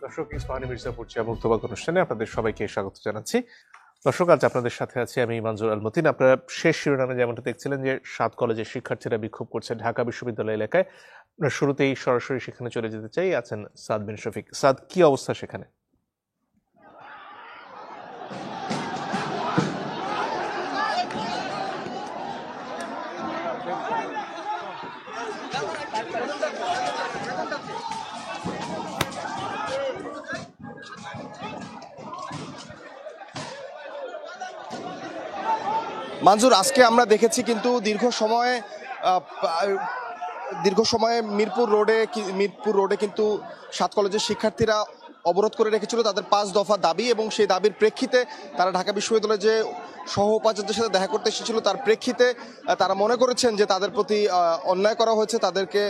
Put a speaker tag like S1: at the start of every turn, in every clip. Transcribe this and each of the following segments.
S1: দর্শক, ইস্পাহানি মির্জাপুর চা মুক্তবাক অনুষ্ঠানে আপনাদের সবাইকে স্বাগত জানাচ্ছি। দর্শক, আজ আপনাদের সাথে আছি আমি মানজুর আল মতিন। আপনারা শেষ শিরোনামে যেমনটা দেখছিলেন যে 7 কলেজের শিক্ষার্থীরা বিক্ষোভ করছে ঢাকা বিশ্ববিদ্যালয় এলাকায়। শুরুতেই সরাসরি সেখানে চলে যেতে চাই। আছেন সাদ বিন শফিক। সাদ, কি অবস্থা সেখানে?
S2: মানজুর, আজকে আমরা দেখেছি কিন্তু দীর্ঘ সময়ে মিরপুর রোডে কিন্তু 7 কলেজের শিক্ষার্থীরা অবরোধ করে রেখেছিল তাদের 5 দফা দাবি, এবং সেই দাবির প্রেক্ষিতে তারা ঢাকা বিশ্ববিদ্যালয়ে যে সহ উপাচার্যের সাথে দেখা করতে এসেছিল তার প্রেক্ষিতে তারা মনে করেছেন যে তাদের প্রতি অন্যায় করা হয়েছে, তাদেরকে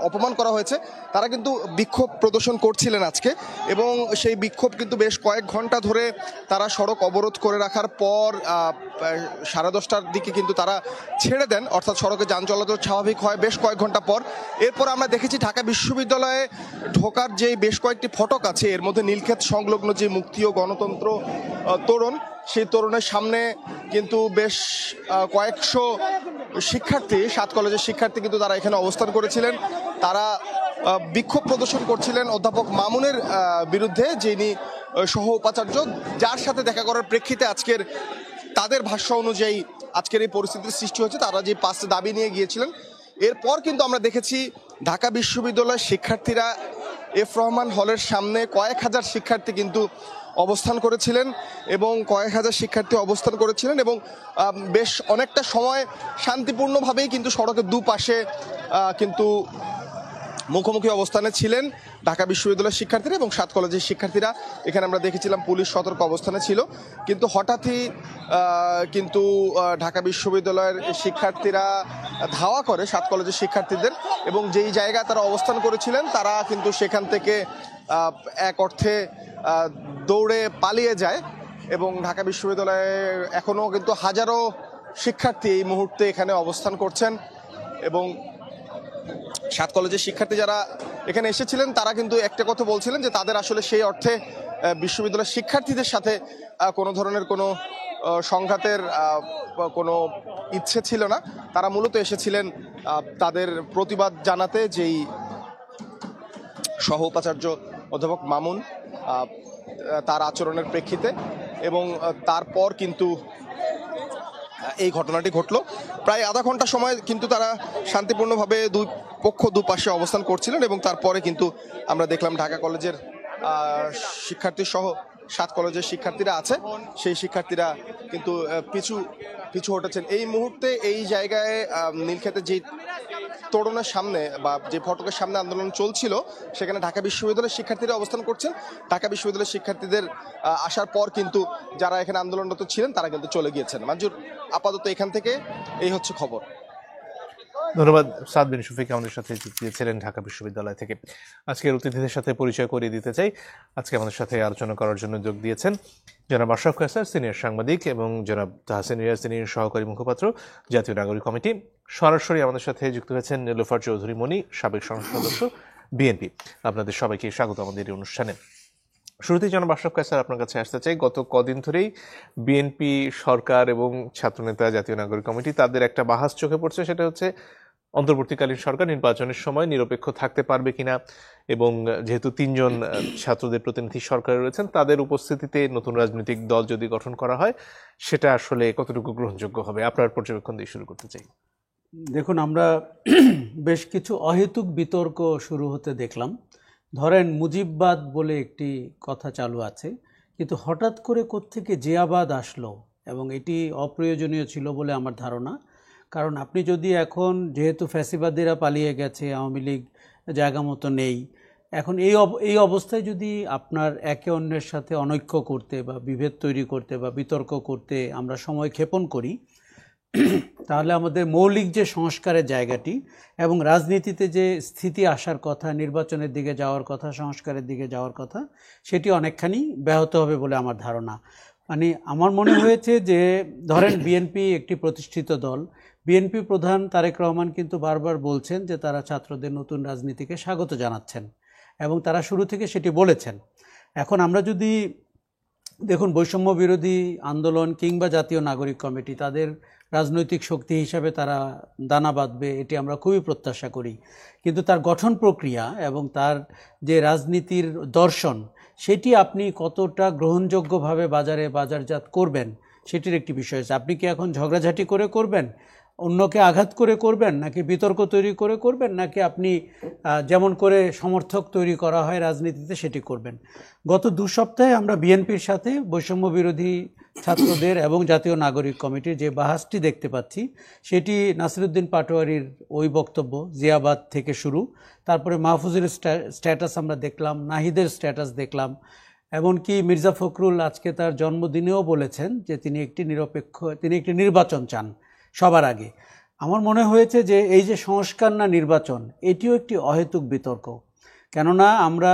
S2: অপমান করা হয়েছে। তারা কিন্তু বিক্ষোভ প্রদর্শন করছিলেন আজকে, এবং সেই বিক্ষোভ কিন্তু বেশ কয়েক ঘন্টা ধরে তারা সড়ক অবরোধ করে রাখার পর 10:30টার দিকে কিন্তু তারা ছেড়ে দেন, অর্থাৎ সড়কে যান চলাচল স্বাভাবিক হয় বেশ কয়েক ঘন্টা পর। এরপর আমরা দেখেছি ঢাকা বিশ্ববিদ্যালয়ে ঢোকার যে বেশ কয়েকটি ফটক আছে, এর মধ্যে নীলক্ষেত সংলগ্ন যে মুক্তি ও গণতন্ত্র তোরণ, সেই তোরণের সামনে কিন্তু বেশ কয়েকশো শিক্ষার্থী, 7 কলেজের শিক্ষার্থী কিন্তু তারা এখানে অবস্থান করেছিলেন। তারা বিক্ষোভ প্রদর্শন করছিলেন অধ্যাপক মামুনের বিরুদ্ধে, যিনি সহ উপাচার্য, যার সাথে দেখা করার প্রেক্ষিতে আজকের তাদের ভাষ্য অনুযায়ী আজকের এই পরিস্থিতির সৃষ্টি হয়েছে। তারা যে 5টা দাবি নিয়ে গিয়েছিলেন, এরপর কিন্তু আমরা দেখেছি ঢাকা বিশ্ববিদ্যালয়ের শিক্ষার্থীরা এফ রহমান হলের সামনে কয়েক হাজার শিক্ষার্থী কিন্তু অবস্থান করেছিলেন, এবং বেশ অনেকটা সময় শান্তিপূর্ণভাবেই কিন্তু সড়কের দুপাশে কিন্তু মুখোমুখি অবস্থানে ছিলেন ঢাকা বিশ্ববিদ্যালয়ের শিক্ষার্থীরা এবং 7 কলেজের শিক্ষার্থীরা। এখানে আমরা দেখেছিলাম পুলিশ সতর্ক অবস্থানে ছিল, কিন্তু হঠাৎই কিন্তু ঢাকা বিশ্ববিদ্যালয়ের শিক্ষার্থীরা ধাওয়া করে 7 কলেজের শিক্ষার্থীদের, এবং যেই জায়গায় তারা অবস্থান করেছিলেন তারা কিন্তু সেখান থেকে এক অর্থে দৌড়ে পালিয়ে যায়। এবং ঢাকা বিশ্ববিদ্যালয়ে এখনও কিন্তু হাজারো শিক্ষার্থী এই মুহূর্তে এখানে অবস্থান করছেন, এবং 7 কলেজের শিক্ষার্থী যারা এখানে এসেছিলেন তারা কিন্তু একটা কথা বলছিলেন যে তাদের আসলে সেই অর্থে বিশ্ববিদ্যালয়ের শিক্ষার্থীদের সাথে কোনো ধরনের কোনো সংঘাতের কোনো ইচ্ছে ছিল না। তারা মূলত এসেছিলেন তাদের প্রতিবাদ জানাতে, যেই সহ উপাচার্য অধ্যাপক মামুন তার আচরণের প্রেক্ষিতে। এবং তারপর কিন্তু এই ঘটনাটি ঘটলো। প্রায় আধা ঘন্টা সময় কিন্তু তারা শান্তিপূর্ণভাবে দুই পক্ষ দুপাশে অবস্থান করছিলেন, এবং তারপরে কিন্তু আমরা দেখলাম ঢাকা কলেজের শিক্ষার্থী সহ 7 কলেজের শিক্ষার্থীরা আছে, সেই শিক্ষার্থীরা কিন্তু পিছু হটেছেন। এই মুহূর্তে এই জায়গায় নীলক্ষেতের যে তোরণের সামনে বা যে ফটকের সামনে আন্দোলন চলছিল, সেখানে ঢাকা বিশ্ববিদ্যালয়ের শিক্ষার্থীরা অবস্থান করছেন। ঢাকা বিশ্ববিদ্যালয়ের শিক্ষার্থীদের আসার পর কিন্তু যারা এখানে আন্দোলনরত ছিলেন তারা কিন্তু চলে গিয়েছেন। মঞ্জুর, আপাতত এখান থেকে এই হচ্ছে খবর।
S1: ধন্যবাদ সাদ বিন শফিক, আমাদের সাথে যুক্ত ছিলেন ঢাকা বিশ্ববিদ্যালয় থেকে। আজকের অতিথিদের সাথে পরিচয় করিয়ে দিতে চাই। আজকে আমাদের সাথে আলোচনা করার জন্য যোগ দিয়েছেন জনাব আশরাফ কায়সার, সিনিয়র সাংবাদিক, এবং জনাব তাহসিন রিয়াজ, তিনি সহকারী মুখপাত্র, জাতীয় নাগরিক কমিটি। সরাসরি আমাদের সাথে যুক্ত হয়েছেন নীলুফার চৌধুরী মনি, সাবেক সংসদ সদস্য, বিএনপি। আপনাদের সবাইকে স্বাগত আমাদের এই অনুষ্ঠানে। শুরুতেই জনাব আশরাফ কায়সার, আপনার কাছে আসতে চাই। গত কদিন ধরেই বিএনপি, সরকার এবং ছাত্রনেতা, জাতীয় নাগরিক কমিটি, তাদের একটা বাহাস চোখে পড়ছে, সেটা হচ্ছে অন্তর্বর্তীকালীন সরকার নির্বাচনের সময় নিরপেক্ষ থাকতে পারবে কিনা, এবং যেহেতু 3 জন ছাত্রদের প্রতিনিধি সরকারে রয়েছেন, তাদের উপস্থিতিতে নতুন রাজনৈতিক দল যদি গঠন করা হয় সেটা আসলে কতটুকু গ্রহণযোগ্য হবে। আপনার পর্যবেক্ষণ দিয়ে শুরু করতে চাই।
S3: দেখুন, আমরা বেশ কিছু অহেতুক বিতর্ক শুরু হতে দেখলাম। ধরেন, মুজিববাদ বলে একটি কথা চালু আছে, কিন্তু হঠাৎ করে কোত্থেকে জিয়াবাদ আসলো, এবং এটি অপ্রয়োজনীয় ছিল বলে আমার ধারণা। কারণ আপনি যদি এখন, যেহেতু ফ্যাসিবাদীরা পালিয়ে গেছে, আওয়ামী লীগ জায়গা মতো নেই, এখন এই অবস্থায় যদি আপনার একে অন্যের সাথে অনৈক্য করতে বা বিভেদ তৈরি করতে বা বিতর্ক করতে আমরা সময় ক্ষেপণ করি, তাহলে আমাদের মৌলিক যে সংস্কারের জায়গাটি এবং রাজনীতিতে যে স্থিতি আসার কথা, নির্বাচনের দিকে যাওয়ার কথা, সংস্কারের দিকে যাওয়ার কথা, সেটি অনেকখানি ব্যাহত হবে বলে আমার ধারণা। মানে আমার মনে হয়েছে যে, ধরেন বিএনপি একটি প্রতিষ্ঠিত দল, বিএনপি প্রধান তারেক রহমান কিন্তু বারবার বলছেন যে তারা ছাত্রদের নতুন রাজনীতিকে স্বাগত জানাচ্ছেন, এবং তারা শুরু থেকে সেটি বলেছেন। এখন আমরা যদি দেখুন, বৈষম্য বিরোধী আন্দোলন কিংবা জাতীয় নাগরিক কমিটি তাদের রাজনৈতিক শক্তি হিসাবে তারা দানা বাঁধবে, এটি আমরা খুবই প্রত্যাশা করি। কিন্তু তার গঠন প্রক্রিয়া এবং তার যে রাজনীতির দর্শন, সেটি আপনি কতটা গ্রহণযোগ্যভাবে বাজারজাত করবেন সেটির একটি বিষয় আছে। আপনি কি এখন ঝগড়াঝাটি করে করবেন, অন্যকে আঘাত করে করবেন, নাকি বিতর্ক তৈরি করে করবেন, নাকি আপনি যেমন করে সমর্থক তৈরি করা হয় রাজনীতিতে সেটি করবেন? গত 2 সপ্তাহে আমরা বিএনপির সাথে বৈষম্য বিরোধী ছাত্রদের এবং জাতীয় নাগরিক কমিটির যে বাহাসটি দেখতে পাচ্ছি, সেটি নাসিরউদ্দিন পাটোয়ারির ওই বক্তব্য জিয়াবাদ থেকে শুরু, তারপরে মাহফুজের স্ট্যাটাস আমরা দেখলাম, নাহিদের স্ট্যাটাস দেখলাম, এমনকি মির্জা ফখরুল আজকে তার জন্মদিনেও বলেছেন যে তিনি একটি নির্বাচন চান সবার আগে। আমার মনে হয়েছে যে এই যে সংস্কার না নির্বাচন, এটিও একটি অহেতুক বিতর্ক। কেননা আমরা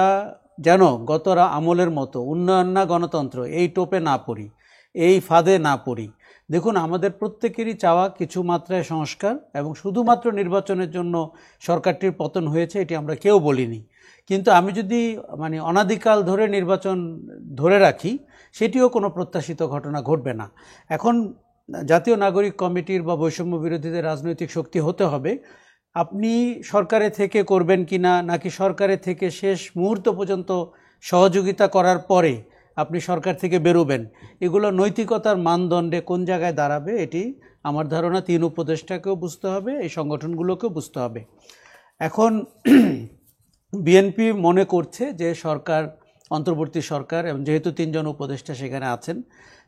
S3: যেন গত আমলের মতো উন্নয়ন না গণতন্ত্র এই টোপে না পড়ি, এই ফাঁদে না পড়ি। দেখুন, আমাদের প্রত্যেকেরই চাওয়া কিছু মাত্রায় সংস্কার, এবং শুধুমাত্র নির্বাচনের জন্য সরকারটির পতন হয়েছে এটি আমরা কেউ বলিনি। কিন্তু আমি যদি অনাদিকাল ধরে নির্বাচন ধরে রাখি, সেটিও কোনো প্রত্যাশিত ঘটনা ঘটবে না। এখন জাতীয় নাগরিক কমিটির বা বৈষম্য বিরোধীদের রাজনৈতিক শক্তি হতে হবে। আপনি সরকারে থেকে করবেন কিনা, নাকি সরকারে থেকে শেষ মুহূর্ত পর্যন্ত সহযোগিতা করার পরে আপনি সরকার থেকে বেরোবেন, এগুলো নৈতিকতার মানদণ্ডে কোন জায়গায় দাঁড়াবে, এটি আমার ধারণা 3 উপদেষ্টাকেও বুঝতে হবে, এই সংগঠনগুলোকেও বুঝতে হবে। এখন বিএনপি মনে করছে যে সরকার, অন্তর্বর্তী সরকার, এবং যেহেতু 3 জন উপদেষ্টা সেখানে আছেন,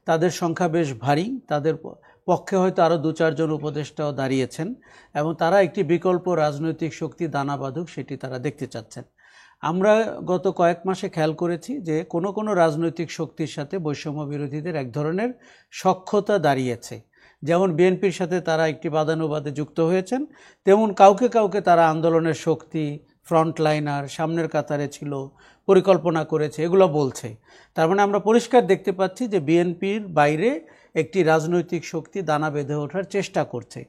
S3: তাদের সংখ্যা বেশ ভারী, তাদের পক্ষে হয়তো আরও 2-4 জন উপদেষ্টাও দাঁড়িয়েছেন, এবং তারা একটি বিকল্প রাজনৈতিক শক্তি দানা বাঁধুক সেটি তারা দেখতে চাচ্ছেন। আমরা গত কয়েক মাসে খেয়াল করেছি যে কোনো রাজনৈতিক শক্তির সাথে বৈষম্য বিরোধীদের এক ধরনের সখ্যতা দাঁড়িয়েছে। যেমন বিএনপির সাথে তারা একটি বাদানুবাদে যুক্ত হয়েছেন, তেমন কাউকে কাউকে তারা আন্দোলনের শক্তি, ফ্রন্টলাইনার, সামনের কাতারে ছিল, পরিকল্পনা করেছে, এগুলো বলছে। তার মানে আমরা পরিষ্কার দেখতে পাচ্ছি যে বিএনপির বাইরে একটি রাজনৈতিক শক্তি দানা বেঁধে ওঠার চেষ্টা করছে।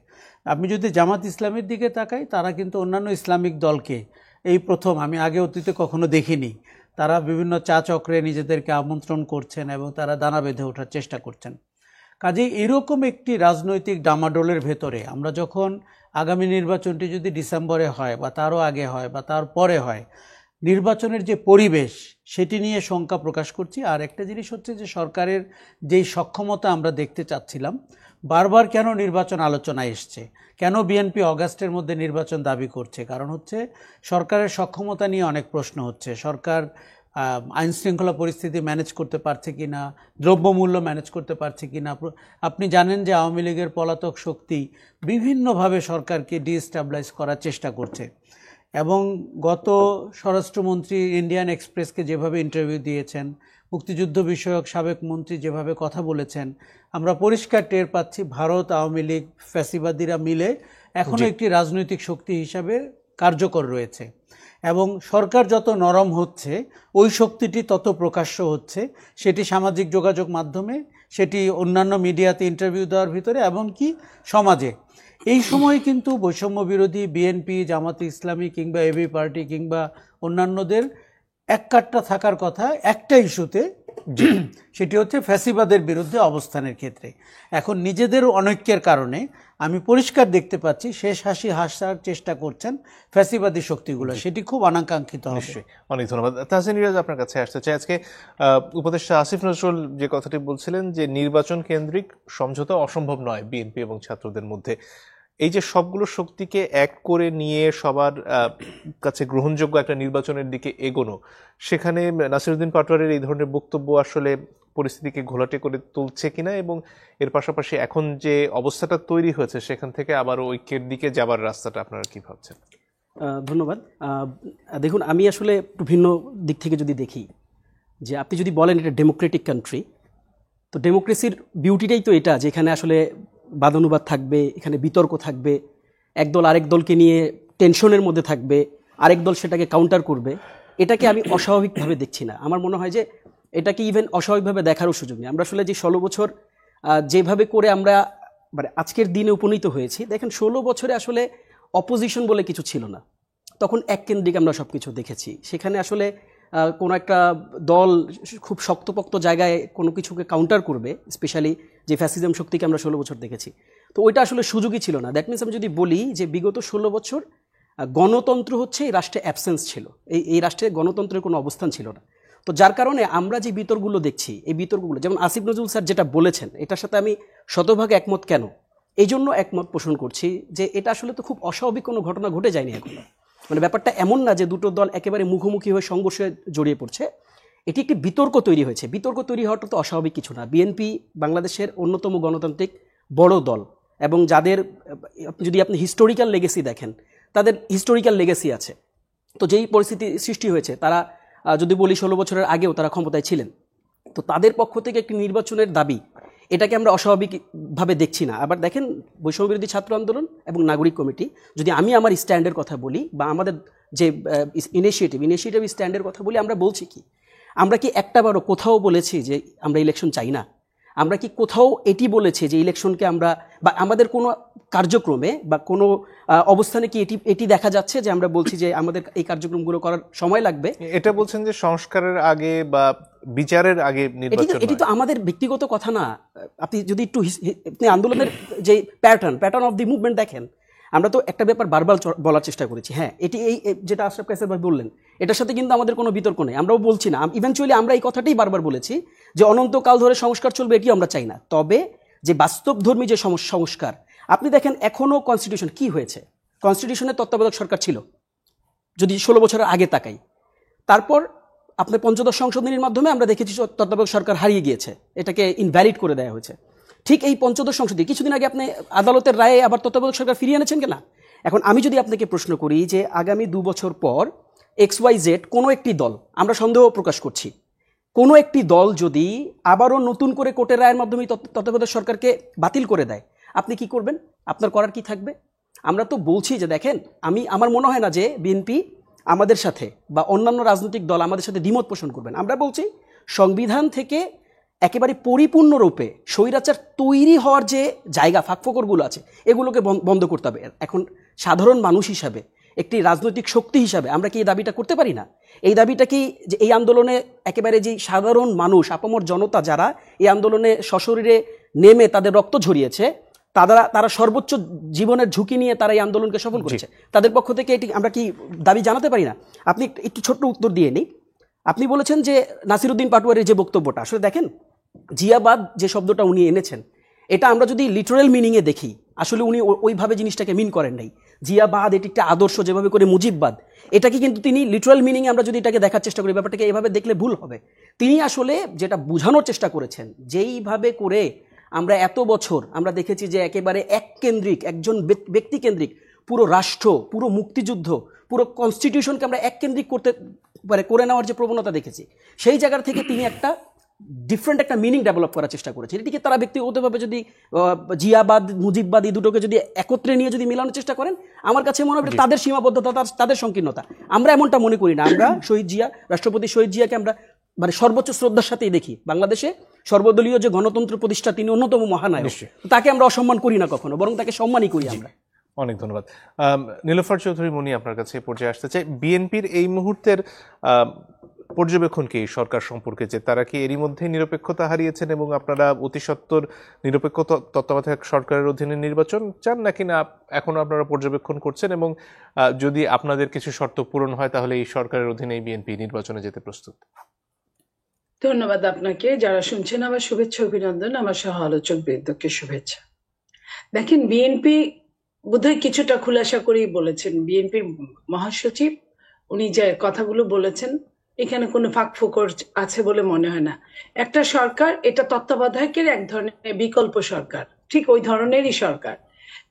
S3: আপনি যদি জামাত ইসলামের দিকে তাকাই, তারা কিন্তু অন্যান্য ইসলামিক দলকে এই প্রথম, আমি আগে অতীতে কখনো দেখিনি, তারা বিভিন্ন চা চক্রে নিজেদেরকে আমন্ত্রণ করছেন এবং তারা দানা বেঁধে ওঠার চেষ্টা করছেন। কাজেই এরকম একটি রাজনৈতিক ডামাডোলের ভেতরে আমরা যখন আগামী নির্বাচনটি যদি ডিসেম্বরে হয় বা তারও আগে হয় বা তার পরে হয়, নির্বাচনের যে পরিবেশ সেটি নিয়ে শঙ্কা প্রকাশ করছি। আর একটা জিনিস হচ্ছে যে সরকারের যেই সক্ষমতা আমরা দেখতে চাচ্ছিলাম, বারবার কেন নির্বাচন আলোচনায় এসছে, কেন বিএনপি অগাস্টের মধ্যে নির্বাচন দাবি করছে, কারণ হচ্ছে সরকারের সক্ষমতা নিয়ে অনেক প্রশ্ন হচ্ছে। সরকার আইনশৃঙ্খলা পরিস্থিতি ম্যানেজ করতে পারছে কি না, দ্রব্যমূল্য ম্যানেজ করতে পারছে কি না। আপনি জানেন যে আওয়ামী লীগের পলাতক শক্তি বিভিন্নভাবে সরকারকে ডিস্টাবলাইজ করার চেষ্টা করছে, এবং গত স্বরাষ্ট্রমন্ত্রী ইন্ডিয়ান এক্সপ্রেসকে যেভাবে ইন্টারভিউ দিয়েছেন, মুক্তিযুদ্ধ বিষয়ক সাবেক মন্ত্রী যেভাবে কথা বলেছেন, আমরা পরিষ্কার টের পাচ্ছি ভারত, আওয়ামী লীগ, ফ্যাসিবাদীরা মিলে এখনও একটি রাজনৈতিক শক্তি হিসাবে কার্যকর রয়েছে, এবং সরকার যত নরম হচ্ছে ওই শক্তিটি তত প্রকাশ্য হচ্ছে, সেটি সামাজিক যোগাযোগ মাধ্যমে, সেটি অন্যান্য মিডিয়াতে ইন্টারভিউ দেওয়ার ভিতরে, এমনকি সমাজে। এই সময় কিন্তু বৈষম্য বিরোধী বিএনপি, জামাতে ইসলামী কিংবা এবি পার্টি কিংবা অন্যান্যদের এক কাট্টা থাকার কথা একটা ইস্যুতে, সেটি হচ্ছে ফ্যাসিবাদের বিরুদ্ধে অবস্থানের ক্ষেত্রে। এখন নিজেদের অনৈক্যের কারণে আমি পরিষ্কার দেখতে পাচ্ছি শেষ হাসি হাসার চেষ্টা করছেন ফ্যাসিবাদী শক্তিগুলো, সেটি খুব অনাকাঙ্ক্ষিত হবে।
S1: অনেক ধন্যবাদ। তাহসিন ইরাজ, আপনার কাছে আসতে চাই। আজকে উপদেষ্টা আসিফ নজরুল যে কথাটি বলছিলেন যে নির্বাচন কেন্দ্রিক সমঝোতা অসম্ভব নয় বিএনপি এবং ছাত্রদের মধ্যে, এই যে সবগুলো শক্তিকে এক করে নিয়ে সবার কাছে গ্রহণযোগ্য একটা নির্বাচনের দিকে এগোনো, সেখানে নাসিরউদ্দিন পাটোয়ারির এই ধরনের বক্তব্য আসলে পরিস্থিতিকে ঘোলাটে করে তুলছে কিনা, এবং এর পাশাপাশি এখন যে অবস্থাটা তৈরি হয়েছে সেখান থেকে আবার ঐক্যের দিকে যাবার রাস্তাটা আপনারা কি ভাবছেন?
S4: ধন্যবাদ। দেখুন, আমি আসলে একটু ভিন্ন দিক থেকে যদি দেখি, যে আপনি যদি বলেন এটা ডেমোক্রেটিক কান্ট্রি, তো ডেমোক্রেসির বিউটিটাই তো এটা, যেখানে আসলে বাদানুবাদ থাকবে, এখানে বিতর্ক থাকবে, একদল আরেক দলকে নিয়ে টেনশনের মধ্যে থাকবে, আরেক দল সেটাকে কাউন্টার করবে। এটাকে আমি অস্বাভাবিকভাবে দেখছি না। আমার মনে হয় যে এটাকে ইভেন অস্বাভাবিকভাবে দেখারও সুযোগ নেই। আমরা আসলে যে 16 বছর যেভাবে করে আমরা আজকের দিনে উপনীত হয়েছি, দেখেন 16 বছরে আসলে অপোজিশন বলে কিছু ছিল না। তখন এককেন্দ্রিক আমরা সব কিছু দেখেছি। সেখানে আসলে কোনো একটা দল খুব শক্তপোক্ত জায়গায় কোনো কিছুকে কাউন্টার করবে, স্পেশালি যে ফ্যাসিজম শক্তিকে আমরা 16 বছর দেখেছি, তো ওইটা আসলে সুযোগই ছিল না। দ্যাট মিনস আমি যদি বলি যে বিগত 16 বছর গণতন্ত্র হচ্ছে এই রাষ্ট্রে অ্যাবসেন্স ছিল, এই রাষ্ট্রে গণতন্ত্রের কোনো অবস্থান ছিল না। তো যার কারণে আমরা যে বিতর্কগুলো দেখছি, এই বিতর্কগুলো যেমন আসিফ নজরুল স্যার যেটা বলেছেন, এটার সাথে আমি শতভাগ একমত। কেন এই জন্য একমত পোষণ করছি যে এটা আসলে তো খুব অস্বাভাবিক কোনো ঘটনা ঘটে যায়নি এখনো। মানে ব্যাপারটা এমন না যে দুটো দল একেবারে মুখোমুখি হয়ে সংঘর্ষে জড়িয়ে পড়ছে, এটি একটি বিতর্ক তৈরি হয়েছে। বিতর্ক তৈরি হওয়াটা তো অস্বাভাবিক কিছু না। বিএনপি বাংলাদেশের অন্যতম গণতান্ত্রিক বড় দল, এবং যাদের যদি আপনি হিস্টোরিক্যাল লেগেসি দেখেন, তাদের হিস্টোরিক্যাল লেগেসি আছে। তো যেই পরিস্থিতি সৃষ্টি হয়েছে, তারা যদি বলি 16 বছরের আগেও তারা ক্ষমতায় ছিলেন, তো তাদের পক্ষ থেকে একটি নির্বাচনের দাবি, এটাকে আমরা অস্বাভাবিকভাবে দেখছি না। আবার দেখেন, বৈষম্যবিরোধী ছাত্র আন্দোলন এবং নাগরিক কমিটি, যদি আমি আমার স্ট্যান্ডের কথা বলি বা আমাদের যে ইনিশিয়েটিভ স্ট্যান্ডের কথা বলি, আমরা বলছি কি, আমরা কি একটাবারও কোথাও বলেছি যে আমরা ইলেকশন চাই না? আমরা কি কোথাও এটি বলেছি যে ইলেকশনকে আমরা, বা আমাদের কোনো কার্যক্রমে বা কোনো অবস্থানে কি এটি দেখা যাচ্ছে যে আমরা বলছি যে আমাদের এই কার্যক্রমগুলো করার সময় লাগবে?
S1: এটা বলছেন যে সংস্কারের আগে বা বিচারের আগে নির্বাচন,
S4: এটি তো আমাদের ব্যক্তিগত কথা না। আপনি যদি একটু আপনি আন্দোলনের যে প্যাটার্ন অফ দি মুভমেন্ট দেখেন, আমরা তো একটা ব্যাপার বারবার বলার চেষ্টা করেছি। হ্যাঁ, এটি এই যেটা আশরাফ কায়সার ভাই বললেন, এটার সাথে কিন্তু আমাদের কোনো বিতর্ক নেই, আমরাও বলছি না। ইভেনচুয়ালি আমরা এই কথাটাই বারবার বলেছি যে অনন্তকাল ধরে সংস্কার চলবে, এটি আমরা চাই না। তবে যে বাস্তবধর্মী যে সংস্কার, আপনি দেখেন এখনো কনস্টিটিউশন কি হয়েছে, কনস্টিটিউশনের তত্ত্বাবধায়ক সরকার ছিল যদি 16 বছরের আগে তাকাই। তারপর আপনার পঞ্চদশ সংশোধনীর মাধ্যমে আমরা দেখেছি তত্ত্বাবধায়ক সরকার হারিয়ে গিয়েছে, এটাকে ইনভ্যালিড করে দেওয়া হয়েছে। ঠিক এই পঞ্চদশ সংশোধনী কিছুদিন আগে আপনি আদালতের রায়ে আবার তত্ত্বাবধায়ক সরকার ফিরিয়ে এনেছেন কিনা। এখন আমি যদি আপনাকে প্রশ্ন করি যে আগামী 2 বছর পর XYZ কোনো একটি দল, আমরা সন্দেহ প্রকাশ করছি, কোনো একটি দল যদি আবারও নতুন করে কোর্টের রায়ের মাধ্যমে তত্ত্বাবধায়ক সরকারকে বাতিল করে দেয়, আপনি কি করবেন? আপনার করার কি থাকবে? আমরা তো বলছি যে দেখেন, আমার মনে হয় না যে বিএনপি আমাদের সাথে বা অন্যান্য রাজনৈতিক দল আমাদের সাথে দ্বিমত পোষণ করবেন। আমরা বলছি সংবিধান থেকে একেবারে পরিপূর্ণরূপে স্বৈরাচার তৈরি হওয়ার যে জায়গা, ফাঁকফোকরগুলো আছে, এগুলোকে বন্ধ করতে হবে। এখন সাধারণ মানুষ হিসাবে, একটি রাজনৈতিক শক্তি হিসাবে আমরা কি এই দাবিটা করতে পারি না? এই দাবিটা কি যে এই আন্দোলনে একেবারে যে সাধারণ মানুষ, আপামর জনতা যারা এই আন্দোলনে সশরীরে নেমে তাদের রক্ত ঝরিয়েছে, তারা সর্বোচ্চ জীবনের ঝুঁকি নিয়ে তারা এই আন্দোলনকে সফল করেছে, তাদের পক্ষ থেকে এটি আমরা কি দাবি জানাতে পারি না? আপনি একটু ছোট্ট উত্তর দিয়ে নিই। আপনি বলেছেন যে নাসিরউদ্দিন পাটোয়ারির যে বক্তব্যটা, আসলে দেখেন জিয়াবাদ যে শব্দটা উনি এনেছেন, এটা আমরা যদি লিটারাল মিনিংয়ে দেখি, আসলে উনি ওইভাবে জিনিসটাকে মিন করেন নাই। জিয়াবাদ এটি একটা আদর্শ, যেভাবে করে মুজিববাদ, এটাকে কিন্তু তিনি লিটারাল মিনিংয়ে আমরা যদি এটাকে দেখার চেষ্টা করি, ব্যাপারটাকে এভাবে দেখলে ভুল হবে। তিনি আসলে যেটা বোঝানোর চেষ্টা করেছেন, যেইভাবে করে আমরা এত বছর আমরা দেখেছি যে একেবারে এককেন্দ্রিক, একজন ব্যক্তিকেন্দ্রিক পুরো রাষ্ট্র, পুরো মুক্তিযুদ্ধ, পুরো কনস্টিটিউশনকে আমরা এককেন্দ্রিক করে নেওয়ার যে প্রবণতা দেখেছি, সেই জায়গা থেকে তিনি একটা ডিফারেন্ট একটা মিনিং ডেভেলপ করার চেষ্টা করেছেন। এটিকে তারা ব্যক্তিগতভাবে যদি জিয়াবাদ, মুজিববাদ এই দুটোকে যদি একত্রে নিয়ে যদি মেলানোর চেষ্টা করেন, আমার কাছে মনে হয় তাদের সীমাবদ্ধতা, তাদের সংকীর্ণতা। আমরা এমনটা মনে করি না। আমরা শহীদ জিয়া, রাষ্ট্রপতি শহীদ জিয়াকে আমরা মানে সর্বোচ্চ শ্রদ্ধার সাথেই দেখি। বাংলাদেশে সর্বদলীয় যে গণতন্ত্র প্রতিষ্ঠা, তিনি অন্যতম মহানায়ক, তাকে আমরা অসম্মান করি না কখনো, বরং তাকে সম্মানই করি আমরা।
S1: অনেক ধন্যবাদ। নীলোফার চৌধুরী মুনি, আপনার কাছে পর্যায়ে আসতে চাই। বিএনপির এই মুহূর্তের পর্যবেক্ষণ কি সরকার সম্পর্কে, যে তারা কি এরই মধ্যে নিরপেক্ষতা হারিয়েছেন এবং আপনারা অতি সত্বর নিরপেক্ষ তত্ত্বাবধায়ক সরকারের অধীনে নির্বাচন চান, নাকি না এখনো আপনারা পর্যবেক্ষণ করছেন, এবং যদি আপনাদের কিছু শর্ত পূরণ হয় তাহলে এই সরকারের অধীনে বিএনপি নির্বাচনে যেতে প্রস্তুত?
S5: ধন্যবাদ আপনাকে, যারা শুনছেন আমার শুভেচ্ছা অভিনন্দন, আমার সহ আলোচক বৃন্দকে শুভেচ্ছা। দেখেন, বিএনপি বোধহয় কিছুটা খুলাসা করেই বলেছেন। বিএনপির মহাসচিব উনি যে কথাগুলো বলেছেন, এখানে কোনো ফাঁকফোকর আছে বলে মনে হয় না। একটা সরকার, এটা তত্ত্বাবধায়কের এক ধরনের বিকল্প সরকার, ঠিক ওই ধরনেরই সরকার।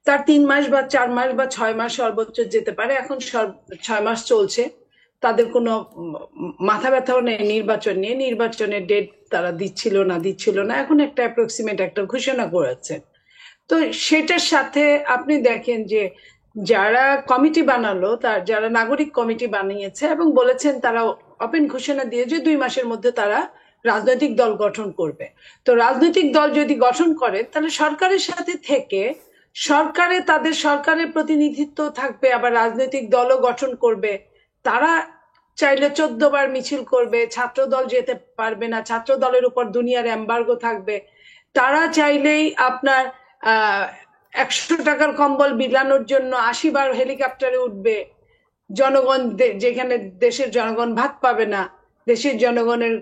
S5: তার 3 মাস বা 4 মাস বা 6 মাস সর্বোচ্চ যেতে পারে। এখন 6 মাস চলছে, তাদের কোনো মাথা ব্যথাও নেই নির্বাচন নিয়ে। নির্বাচনের ডেট তারা দিচ্ছিল না, এখন একটা অ্যাপ্রক্সিমেট একটা ঘোষণা করেছেন। তো সেটার সাথে আপনি দেখেন যে যারা কমিটি বানালো, যারা নাগরিক কমিটি বানিয়েছে এবং বলেছেন, তারা ওপেন ঘোষণা দিয়ে যে 2 মাসের মধ্যে তারা রাজনৈতিক দল গঠন করবে। তো রাজনৈতিক দল যদি গঠন করে, তাহলে সরকারের সাথে থেকে সরকারে তাদের সরকারের প্রতিনিধিত্ব থাকবে, আবার রাজনৈতিক দলও গঠন করবে। তারা চাইলে 14 বার মিছিল করবে, ছাত্র দল যেতে পারবে না, ছাত্র দলের উপর দুনিয়ার এম্বার্গো থাকবে। তারা চাইলেই আপনার 100 টাকার কম্বল বিলানোর জন্য 80 বার হেলিকপ্টারে উঠবে। জনগণ যেখানে দেশের জনগণ ভাত পাবে না, দেশের জনগণের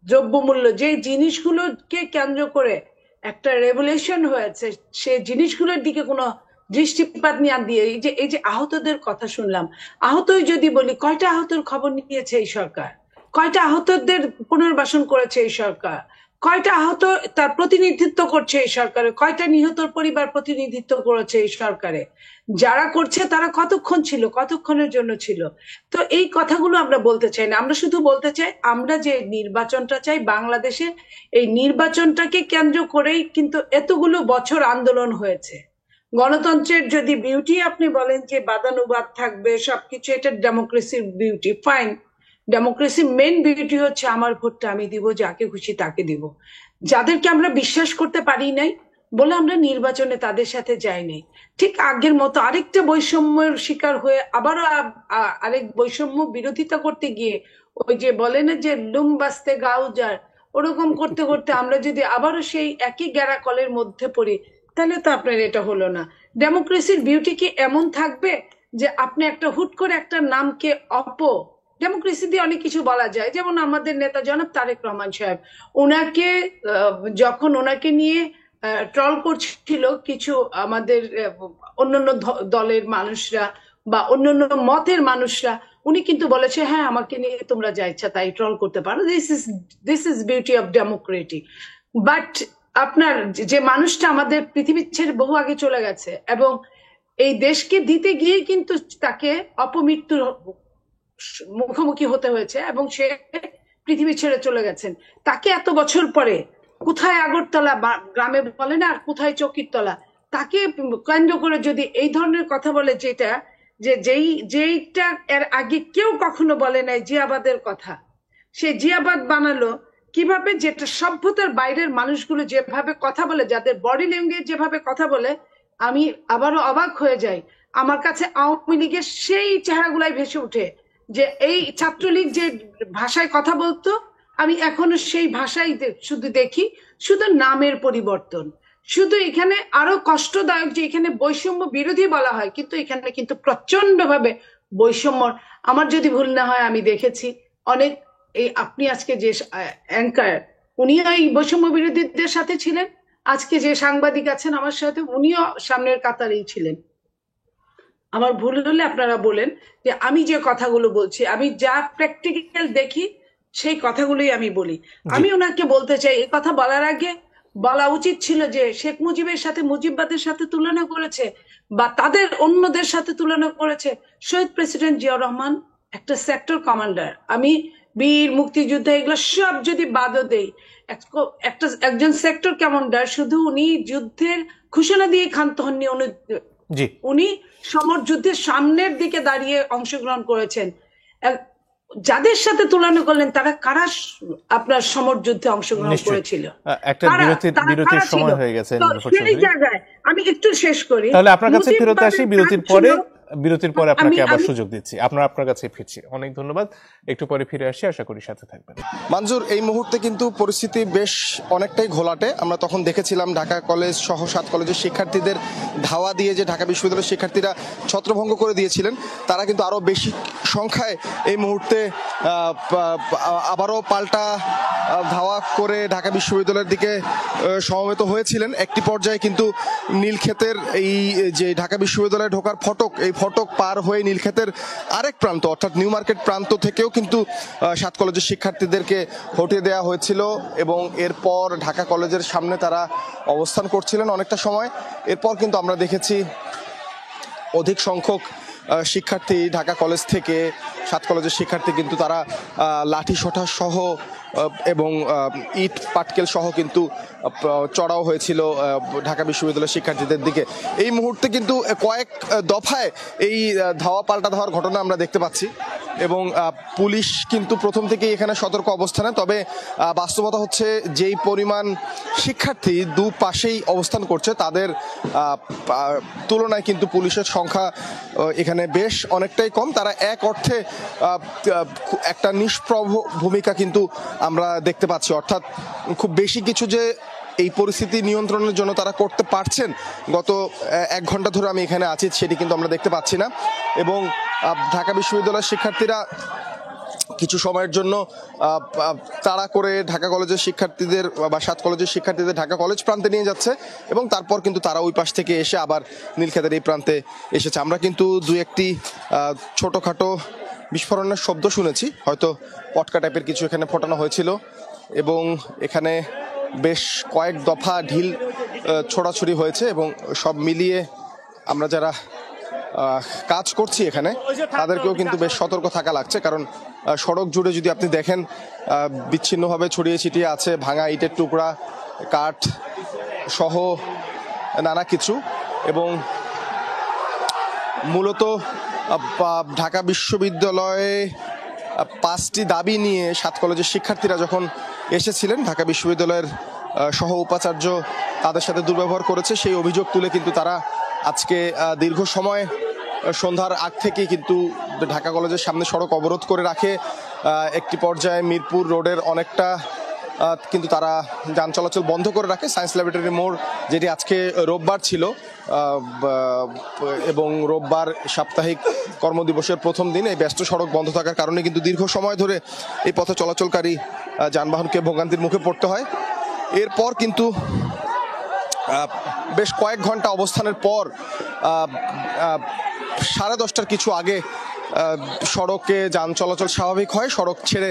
S5: দ্রব্যমূল্য, যে জিনিসগুলোকে কেন্দ্র করে একটা রেভলিউশন হয়েছে, সে জিনিসগুলোর দিকে কোনো দৃষ্টিপাত না দিয়ে এই যে আহতদের কথা শুনলাম, আহতই যদি বলি, কয়টা আহতের খবর নিয়েছে এই সরকার? কয়টা আহতদের পুনর্বাসন করেছে এই সরকার? কয়টা আহত তার প্রতিনিধিত্ব করছে এই সরকারে? কয়টা নিহতর পরিবার প্রতিনিধিত্ব করেছে এই সরকারে? যারা করছে তারা কতক্ষণ ছিল, কতক্ষণের জন্য ছিল? তো এই কথাগুলো আমরা বলতে চাই না। আমরা শুধু বলতে চাই, আমরা যে নির্বাচনটা চাই বাংলাদেশে, এই নির্বাচনটাকে কেন্দ্র করেই কিন্তু এতগুলো বছর আন্দোলন হয়েছে। গণতন্ত্রের যদি বিউটি আপনি বলেন যে বাদানুবাদ থাকবে সবকিছু, এটা ডেমোক্রেসির বিউটি, ফাইন। ডেমোক্রেসির মেন বিউটি হচ্ছে আমার ভোটটা আমি দিব, যাকে খুশি তাকে দিব। যাদেরকে আমরা বিশ্বাস করতে পারি নাই বলে আমরা নির্বাচনে তাদের সাথে যাইনি। ঠিক আগের মতো আরেকটা বৈষম্যের শিকার হয়ে আবারও আরেক বৈষম্য বিরোধিতা করতে গিয়ে, ওই যে বলে না যে লুম বাস্তে গাও যার, ওরকম করতে করতে আমরা যদি আবারও সেই একই গ্যারা কলের মধ্যে পড়ি, তাহলে তো আপনার এটা হলো না। ডেমোক্রেসির বিউটি কি এমন থাকবে যে আপনি একটা হুট করে একটা নামকে ডেমোক্রেসি দিয়ে অনেক কিছু বলা যায়, যেমন আমাদের নেতা জনাব তারেক রহমান সাহেব, ওনাকে যখন ওনাকে নিয়ে ট্রল করছিল কিছু আমাদের অন্যান্য দলের মানুষরা বা অন্যান্য মতের মানুষরা, উনি কিন্তু বলেছে হ্যাঁ আমাকে নিয়ে তোমরা যা ইচ্ছা তাই ট্রল করতে পারো, this is beauty of democracy. But আপনার যে মানুষটা আমাদের পৃথিবীর ছেড়ে বহু আগে চলে গেছে এবং এই দেশকে দিতে গিয়ে কিন্তু তাকে অপমৃত্যুর মুখোমুখি হতে হয়েছে এবং সে পৃথিবী ছেড়ে চলে গেছেন, তাকে এত বছর পরে কোথায় আগরতলা গ্রামে বলে না, কোথায় চকিরতলা, তাকে কেন্দ্র করে যদি এই ধরনের কথা বলে, যেইটা এর আগে কেউ কখনো বলে নাই, জিয়াবাদের কথা, সে জিয়াবাদ বানালো কিভাবে, যেটা সভ্যতার বাইরের মানুষগুলো যেভাবে কথা বলে, যাদের বডি ল্যাঙ্গুয়েজ যেভাবে কথা বলে, আমি আবারও অবাক হয়ে যাই। আমার কাছে আওয়ামী লীগের সেই চেহারাগুলাই ভেসে উঠে, যে এই ছাত্রলীগ যে ভাষায় কথা বলতো, আমি এখনো সেই ভাষাই শুধু দেখি, শুধু নামের পরিবর্তন। শুধু এখানে আরো কষ্টদায়ক যে এখানে বৈষম্য বিরোধী বলা হয়, কিন্তু এখানে কিন্তু প্রচন্ড ভাবে বৈষম্য, আমার যদি ভুল না হয় আমি দেখেছি অনেক, এই আপনি আজকে যে অ্যাঙ্কার, উনিও এই বৈষম্য বিরোধীদের সাথে ছিলেন, আজকে যে সাংবাদিক আছেন আমার সাথে, উনিও সামনের কাতারেই ছিলেন। আমার ভুল হলে আপনারা বলেন, যে আমি যে কথাগুলো বলছি, আমি যা প্র্যাকটিক্যাল দেখি সেই কথাগুলোই আমি বলি। আমি ওনাকে বলতে চাই, এই কথা বলার আগে বলা উচিত ছিল যে শেখ মুজিবের সাথে, মুজিববাদের সাথে তুলনা করেছে বা তাদের অন্যদের সাথে তুলনা করেছে শহীদ প্রেসিডেন্ট জিয়াউর রহমান, একটা সেক্টর কমান্ডার। আমি বীর, মুক্তিযোদ্ধা এগুলো সব যদি বাদও দেই, একজন সেক্টর কমান্ডার, শুধু উনি যুদ্ধের ঘোষণা দিয়ে ক্ষান্ত হননি, উনি সমর যুদ্ধের সামনের দিকে দাঁড়িয়ে অংশগ্রহণ করেছেন। যাদের সাথে তুলনা করলেন তারা কারা আপনার সমর যুদ্ধে অংশগ্রহণ করেছিল?
S1: একটা বিরতির সময় হয়ে গেছে,
S5: সেই জায়গায় আমি একটু শেষ করি,
S1: তাহলে আপনার কাছে ফেরত আসি বিরতির পরে আপনাকে আবার সুযোগ দিচ্ছি, আপনার কাছে ফিরছি। অনেক ধন্যবাদ, একটু পরে ফিরে আসি, আশা করি সাথে থাকবেন।
S2: মঞ্জুর, এই মুহূর্তে কিন্তু পরিস্থিতি বেশ অনেকটাই ঘোলাটে। আমরা তখন দেখেছিলাম ঢাকা কলেজ সহ 7 কলেজের শিক্ষার্থীদের ধাওয়া দিয়ে যে ঢাকা বিশ্ববিদ্যালয়ের শিক্ষার্থীরা ছত্রভঙ্গ করে দিয়েছিলেন, তারা কিন্তু আরো বেশি সংখ্যায় এই মুহূর্তে আবারও পাল্টা ধাওয়া করে ঢাকা বিশ্ববিদ্যালয়ের দিকে সমবেত হয়েছিলেন। একটি পর্যায়ে কিন্তু নীলক্ষেতের এই যে ঢাকা বিশ্ববিদ্যালয়ে ঢোকার ফটক, এই ফটক পার হয়ে নীলক্ষেতের আরেক প্রান্ত অর্থাৎ নিউ মার্কেট প্রান্ত থেকেও কিন্তু 7 কলেজের শিক্ষার্থীদেরকে হটিয়ে দেওয়া হয়েছিল এবং এরপর ঢাকা কলেজের সামনে তারা অবস্থান করছিলেন অনেকটা সময়। এরপর কিন্তু আমরা দেখেছি অধিক সংখ্যক শিক্ষার্থী ঢাকা কলেজ থেকে, 7 কলেজের শিক্ষার্থী কিন্তু তারা লাঠি সোঁটা সহ এবং ইট পাটকেল সহ কিন্তু চড়াও হয়েছিল ঢাকা বিশ্ববিদ্যালয়ের শিক্ষার্থীদের দিকে। এই মুহূর্তে কিন্তু কয়েক দফায় এই ধাওয়া পাল্টা ধাওয়ার ঘটনা আমরা দেখতে পাচ্ছি। এবং পুলিশ কিন্তু প্রথম থেকেই এখানে সতর্ক অবস্থানে। তবে বাস্তবতা হচ্ছে যেই পরিমাণ শিক্ষার্থী দুপাশেই অবস্থান করছে তাদের তুলনায় কিন্তু পুলিশের সংখ্যা এখানে বেশ অনেকটাই কম। তারা এক অর্থে একটা নিষ্প্রভ ভূমিকা কিন্তু আমরা দেখতে পাচ্ছি, অর্থাৎ খুব বেশি কিছু যে এই পরিস্থিতি নিয়ন্ত্রণের জন্য তারা করতে পারছেন গত 1 ঘন্টা ধরে আমি এখানে আছি সেটি কিন্তু আমরা দেখতে পাচ্ছি না। এবং ঢাকা বিশ্ববিদ্যালয়ের শিক্ষার্থীরা কিছু সময়ের জন্য তাড়া করে ঢাকা কলেজের শিক্ষার্থীদের বা 7 কলেজের শিক্ষার্থীদের ঢাকা কলেজ প্রান্তে নিয়ে যাচ্ছে এবং তারপর কিন্তু তারা ওই পাশ থেকে এসে আবার নীলক্ষেতের এই প্রান্তে এসেছে। আমরা কিন্তু দুই একটি ছোটোখাটো বিস্ফোরণের শব্দ শুনেছি, হয়তো পটকা টাইপের কিছু এখানে ফোটানো হয়েছিল এবং এখানে বেশ কয়েক দফা ঢিল ছোড়াছুড়ি হয়েছে। এবং সব মিলিয়ে আমরা যারা কাজ করছি এখানে তাদেরকেও কিন্তু বেশ সতর্ক থাকা লাগছে, কারণ সড়ক জুড়ে যদি আপনি দেখেন বিচ্ছিন্নভাবে ছড়িয়ে ছিটিয়ে আছে ভাঙা ইটের টুকরা, কাঠ সহ নানা কিছু। এবং মূলত ঢাকা বিশ্ববিদ্যালয়ে 5টি দাবি নিয়ে 7 কলেজের শিক্ষার্থীরা যখন এসেছিলেন, ঢাকা বিশ্ববিদ্যালয়ের সহ উপাচার্য তাদের সাথে দুর্ব্যবহার করেছে সেই অভিযোগ তুলে কিন্তু তারা আজকে দীর্ঘ সময় সন্ধ্যার আগ থেকেই কিন্তু ঢাকা কলেজের সামনে সড়ক অবরোধ করে রাখে। একটি পর্যায়ে মিরপুর রোডের অনেকটা কিন্তু তারা যান চলাচল বন্ধ করে রাখে। সায়েন্স ল্যাবরেটরি মোড়, যেটি আজকে রোববার ছিল এবং রোববার সাপ্তাহিক কর্মদিবসের প্রথম দিন, এই ব্যস্ত সড়ক বন্ধ থাকার কারণে কিন্তু দীর্ঘ সময় ধরে এই পথে চলাচলকারী যানবাহনকে ভোগান্তির মুখে পড়তে হয়। এরপর কিন্তু বেশ কয়েক ঘন্টা অবস্থানের পর 10:30টার কিছু আগে সড়কে যান চলাচল স্বাভাবিক হয়, সড়ক ছেড়ে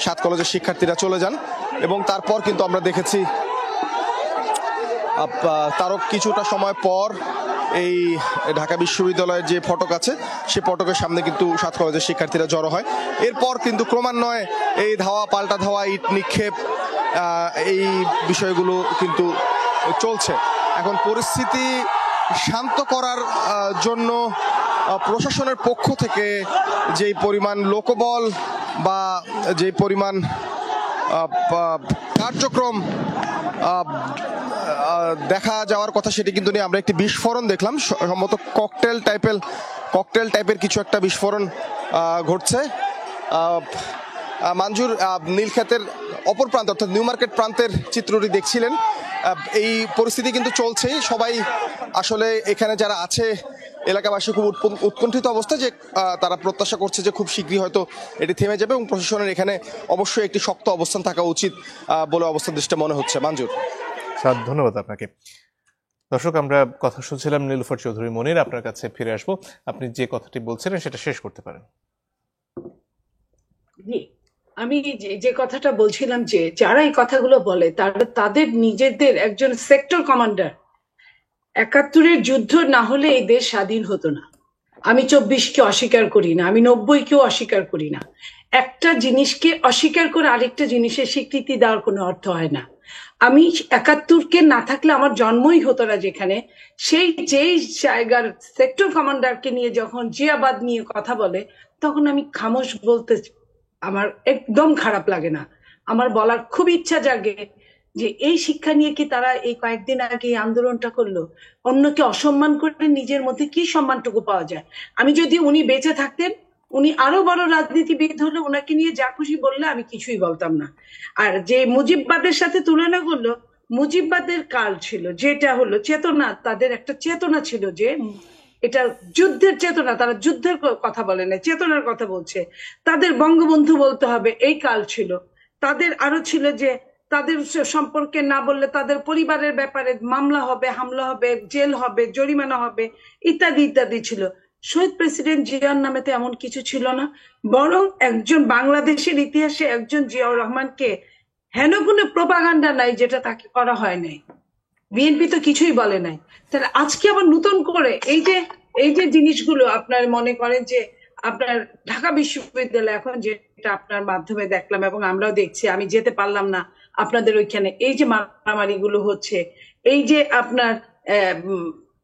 S2: 7 কলেজের শিক্ষার্থীরা চলে যান। এবং তারপর কিন্তু আমরা দেখেছি তারও কিছুটা সময় পর এই ঢাকা বিশ্ববিদ্যালয়ের যে ফটক আছে সে ফটকের সামনে কিন্তু 7 কলেজের শিক্ষার্থীরা জড়ো হয়। এরপর কিন্তু ক্রমান্বয়ে এই ধাওয়া পাল্টা ধাওয়া, ইট নিক্ষেপ, এই বিষয়গুলো কিন্তু চলছে। এখন পরিস্থিতি শান্ত করার জন্য প্রশাসনের পক্ষ থেকে যেই পরিমাণ লোকবল বা যে পরিমাণ কার্যক্রম দেখা যাওয়ার কথা সেটি কিন্তু নিয়ে আমরা একটি বিস্ফোরণ দেখলাম, সম্ভবত ককটেল টাইপের কিছু একটা বিস্ফোরণ ঘটছে। মানজুর, নীলক্ষেতের অপর প্রান্ত অর্থাৎ নিউ মার্কেট প্রান্তের চিত্রটি দেখছিলেন। এই পরিস্থিতি কিন্তু চলছেই, সবাই আসলে এখানে যারা আছে এলাকাবাসী খুব উৎকণ্ঠিত অবস্থা, যে তারা প্রত্যাশা করছে যে খুব শীঘ্রই হয়তো এটি থেমে যাবে এবং প্রশাসনের এখানে অবশ্যই একটি শক্ত অবস্থান থাকা উচিত বলে অবস্থান দৃষ্টিতে মনে হচ্ছে। মানজুর,
S1: স্যার ধন্যবাদ আপনাকে। দর্শক, আমরা কথা শুনছিলাম নীলুফার চৌধুরী মনির, আপনার কাছে ফিরে আসবো, আপনি যে কথাটি বলছিলেন সেটা শেষ করতে পারেন।
S5: আমি যে কথাটা বলছিলাম যে যারা এই কথাগুলো বলে তাদের নিজেদের একজন সেক্টর কমান্ডার, ৭১-এর যুদ্ধ না হলে এই দেশ স্বাধীন হতো না। আমি ২৪কে অস্বীকার করি না, আমি ৯০-কেও অস্বীকার করি না। একটা জিনিসকে অস্বীকার করে আরেকটা জিনিসের স্বীকৃতি দেওয়ার কোনো অর্থ হয় না। আমি ৭১-কে না থাকলে আমার জন্মই হতো না যেখানে, যেই জায়গার সেক্টর কমান্ডারকে নিয়ে যখন জিয়াবাদ নিয়ে কথা বলে তখন আমি খামোশ বলতে আমার একদম খারাপ লাগে না। আমার বলার খুব ইচ্ছা জাগে যে এই শিক্ষা নিয়ে কি তারা এই কয়েকদিন আগে এই আন্দোলনটা করলো, অন্যকে অসম্মান করে নিজের মধ্যে কি সম্মানটুকু পাওয়া যায়? আমি যদি উনি বেঁচে থাকতেন, উনি আরো বড় রাজনীতিবিদ হলে ওনাকে নিয়ে যা খুশি বললে আমি কিছুই বলতাম না। আর যে মুজিববাদের সাথে তুলনা করলো, মুজিববাদের কাল ছিল যেটা হলো চেতনা, তাদের একটা চেতনা ছিল যে এটা যুদ্ধের চেতনা, তারা যুদ্ধের কথা বলে না, চেতনার কথা বলছে। তাদের বঙ্গবন্ধু বলতে হবে, এই কাল ছিল। তাদের আরো ছিল যে তাদের সম্পর্কে না বললে তাদের পরিবারের ব্যাপারে মামলা হবে, হামলা হবে, জেল হবে, জরিমানা হবে, ইত্যাদি ইত্যাদি ছিল। শহীদ প্রেসিডেন্ট জিয়ার নামে তো এমন কিছু ছিল না, বরং একজন বাংলাদেশের ইতিহাসে একজন জিয়াউর রহমানকে হেন কোনো প্রোপাগান্ডা নাই যেটা তাকে করা হয় নাই। বিএনপি তো কিছুই বলে নাই। তাহলে আজকে আবার নতুন করে এই যে জিনিসগুলো আপনার মনে করেন যে আপনার ঢাকা বিশ্ববিদ্যালয় এখন যেটা আপনার মাধ্যমে দেখলাম এবং আমরাও দেখছি, আমি যেতে পারলাম না আপনাদের ওইখানে, এই যে মারামারি গুলো হচ্ছে, এই যে আপনার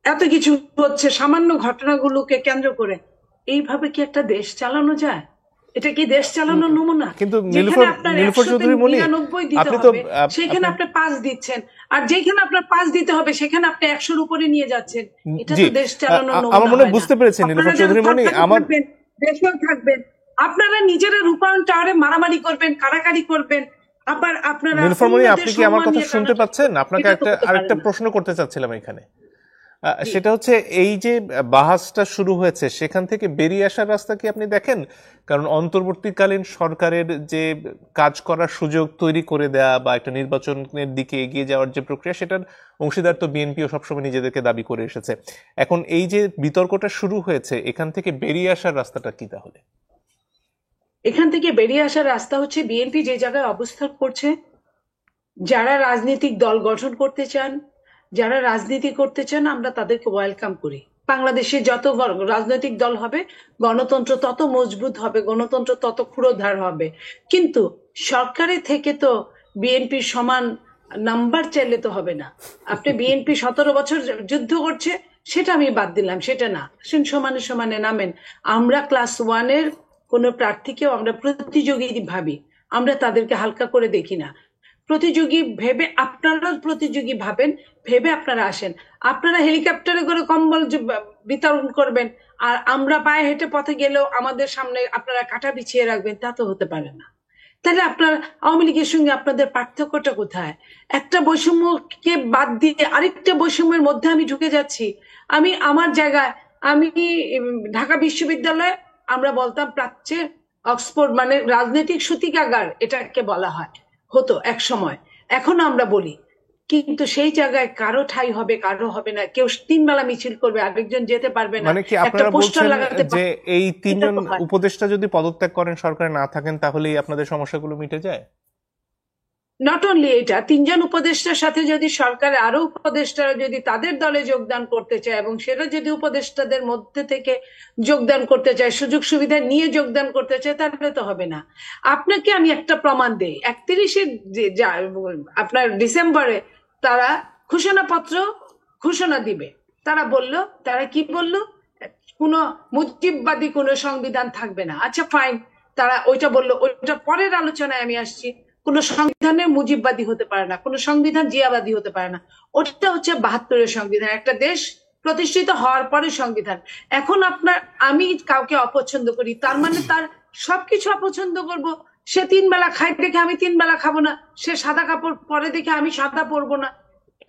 S5: এত কিছু হচ্ছে সামান্য ঘটনাগুলোকে কেন্দ্র করে, এইভাবে কি একটা দেশ চালানো যায়? এটা কি দেশ চালানোর নমুনা?
S1: কিন্তু
S5: যেখানে আপনার
S1: নীলুফার
S5: 100 তে
S1: চৌধুরী মনি,
S5: 99 দিতে
S1: আপনি তো
S5: হবে সেখানে আপনি 5 দিচ্ছেন, আর যেখানে আপনার 5 দিতে হবে সেখানে আপনি 100-র উপরে নিয়ে যাচ্ছেন। এটা
S1: জি
S5: তো দেশ চালানোর নমুনা
S1: আমার মনে
S5: হয় না।
S1: বুঝতে পেরেছি নীলুফার চৌধুরী মনি। আমার
S5: দেশেও থাকবেন, আপনারা নিজেরা রূপায়ণ টাওয়ারে মারামারি করবেন, কারাকারি করবেন, আবার আপনারা
S1: নীলুফার মনি,
S5: অন্যদের
S1: আপনি কি আমার
S5: সম্মান
S1: কথা
S5: নিয়ে
S1: শুনতে
S5: টানাটানি
S1: পাচ্ছেন?
S5: করবেন।
S1: আপনাকে
S5: এটা তো হতে পারে
S1: আরেকটা
S5: না।
S1: প্রশ্ন করতে চাচ্ছিলাম এখানে। সেটা হচ্ছে এই যে বাহাসটা শুরু হয়েছে সেখান থেকে বেরিয়ে আসার রাস্তা কি আপনি দেখেন? কারণ অন্তর্বর্তীকালীন সরকারের যে কাজ করার সুযোগ তৈরি করে দেয়া বা একটা নির্বাচনের দিকে এগিয়ে যাওয়ার যে প্রক্রিয়া, সেটার অংশীদার তো বিএনপিও সবসময় নিজেদেরকে দাবি করে এসেছে। এখন এই যে বিতর্কটা শুরু হয়েছে, এখান থেকে বেরিয়ে আসার রাস্তাটা কি তাহলে?
S5: এখান থেকে বেরিয়ে আসার রাস্তা হচ্ছে বিএনপি যে জায়গায় অবস্থান করছে, যারা রাজনৈতিক দল গঠন করতে চান, যারা রাজনীতি করতে চান, আমরা তাদেরকে ওয়েলকাম করি। বাংলাদেশে যত রাজনৈতিক দল হবে, গণতন্ত্র তত মজবুত হবে, গণতন্ত্র তত ক্ষুরোধার হবে। কিন্তু সরকারের থেকে তো বিএনপির সমান নাম্বার চাইলে তো হবে না। আপনি বিএনপি 17 বছর যুদ্ধ করছে, সেটা আমি বাদ দিলাম, সেটা না, সমানে সমানে নামেন। আমরা ক্লাস 1-এর কোনো প্রার্থীকেও আমরা প্রতিযোগী ভাবি, আমরা তাদেরকে হালকা করে দেখি না। প্রতিযোগী ভেবে আপনারা প্রতিযোগী ভাবেন, ভেবে আপনারা আসেন। আপনারা হেলিকপ্টারে করে কম্বল বিতরণ করবেন, আর আমরা পায়ে হেঁটে পথে গেলেও আমাদের সামনে আপনারা কাঁটা বিছিয়ে রাখবেন, তা তো হতে পারে না। তাহলে আপনার আওয়ামী লীগের সঙ্গে আপনাদের পার্থক্যটা কোথায়? একটা বৈষম্যকে বাদ দিয়ে আরেকটা বৈষম্যের মধ্যে আমি ঢুকে যাচ্ছি। আমি আমার জায়গায়, আমি ঢাকা বিশ্ববিদ্যালয়ে আমরা বলতাম প্রাচ্যের অক্সফোর্ড, মানে রাজনৈতিক সূতিকাগার এটাকে বলা হয়, হতো এক সময়, এখনো আমরা বলি। কিন্তু সেই জায়গায় কারো ঠাই হবে, কারো হবে না। কেউ 3 বেলা মিছিল করবে, আরেকজন যেতে পারবে না,
S1: মানে কি
S5: একটা
S1: আপনারা
S5: পোস্টার
S1: বলছেন
S5: লাগাতে
S1: যে এই 3 জন
S5: এটা তো হয়।
S1: উপদেষ্টা যদি পদত্যাগ করেন, সরকারে না থাকেন, তাহলেই আপনাদের সমস্যাগুলো মিটে যায়?
S5: নট অনলি এটা, 3 জন উপদেষ্টার সাথে যদি সরকারের আরো উপদেষ্টারা যদি তাদের দলে যোগদান করতে চায়, এবং সেটা যদি উপদেষ্টাদের মধ্যে থেকে যোগদান করতে চায়, সুযোগ সুবিধা নিয়ে যোগদান করতে চায়, তাহলে তো হবে না। আপনাকে আমি একটা প্রমাণ দেই। 31-এ আপনার ডিসেম্বরে তারা ঘোষণা দিবে। তারা বলল, তারা কি বলল? কোনো মুজিববাদী কোনো সংবিধান থাকবে না। আচ্ছা ফাইন, তারা ওইটা বললো, ওইটা পরের আলোচনায় আমি আসছি। কোন সংবিধানের মুজিববাদী হতে পারে না, কোন সংবিধান জিয়াবাদী হতে পারে না। ওটা হচ্ছে 72-এর সংবিধান, একটা দেশ প্রতিষ্ঠিত হওয়ার পরে সংবিধান। এখন আমি কাউকে অপছন্দ করি, তার মানে তার সবকিছু অপছন্দ করব। সে 3 বেলা খায় দেখে আমি 3 বেলা খাবো না, সে সাদা কাপড় পরে দেখে আমি সাদা পরবো না,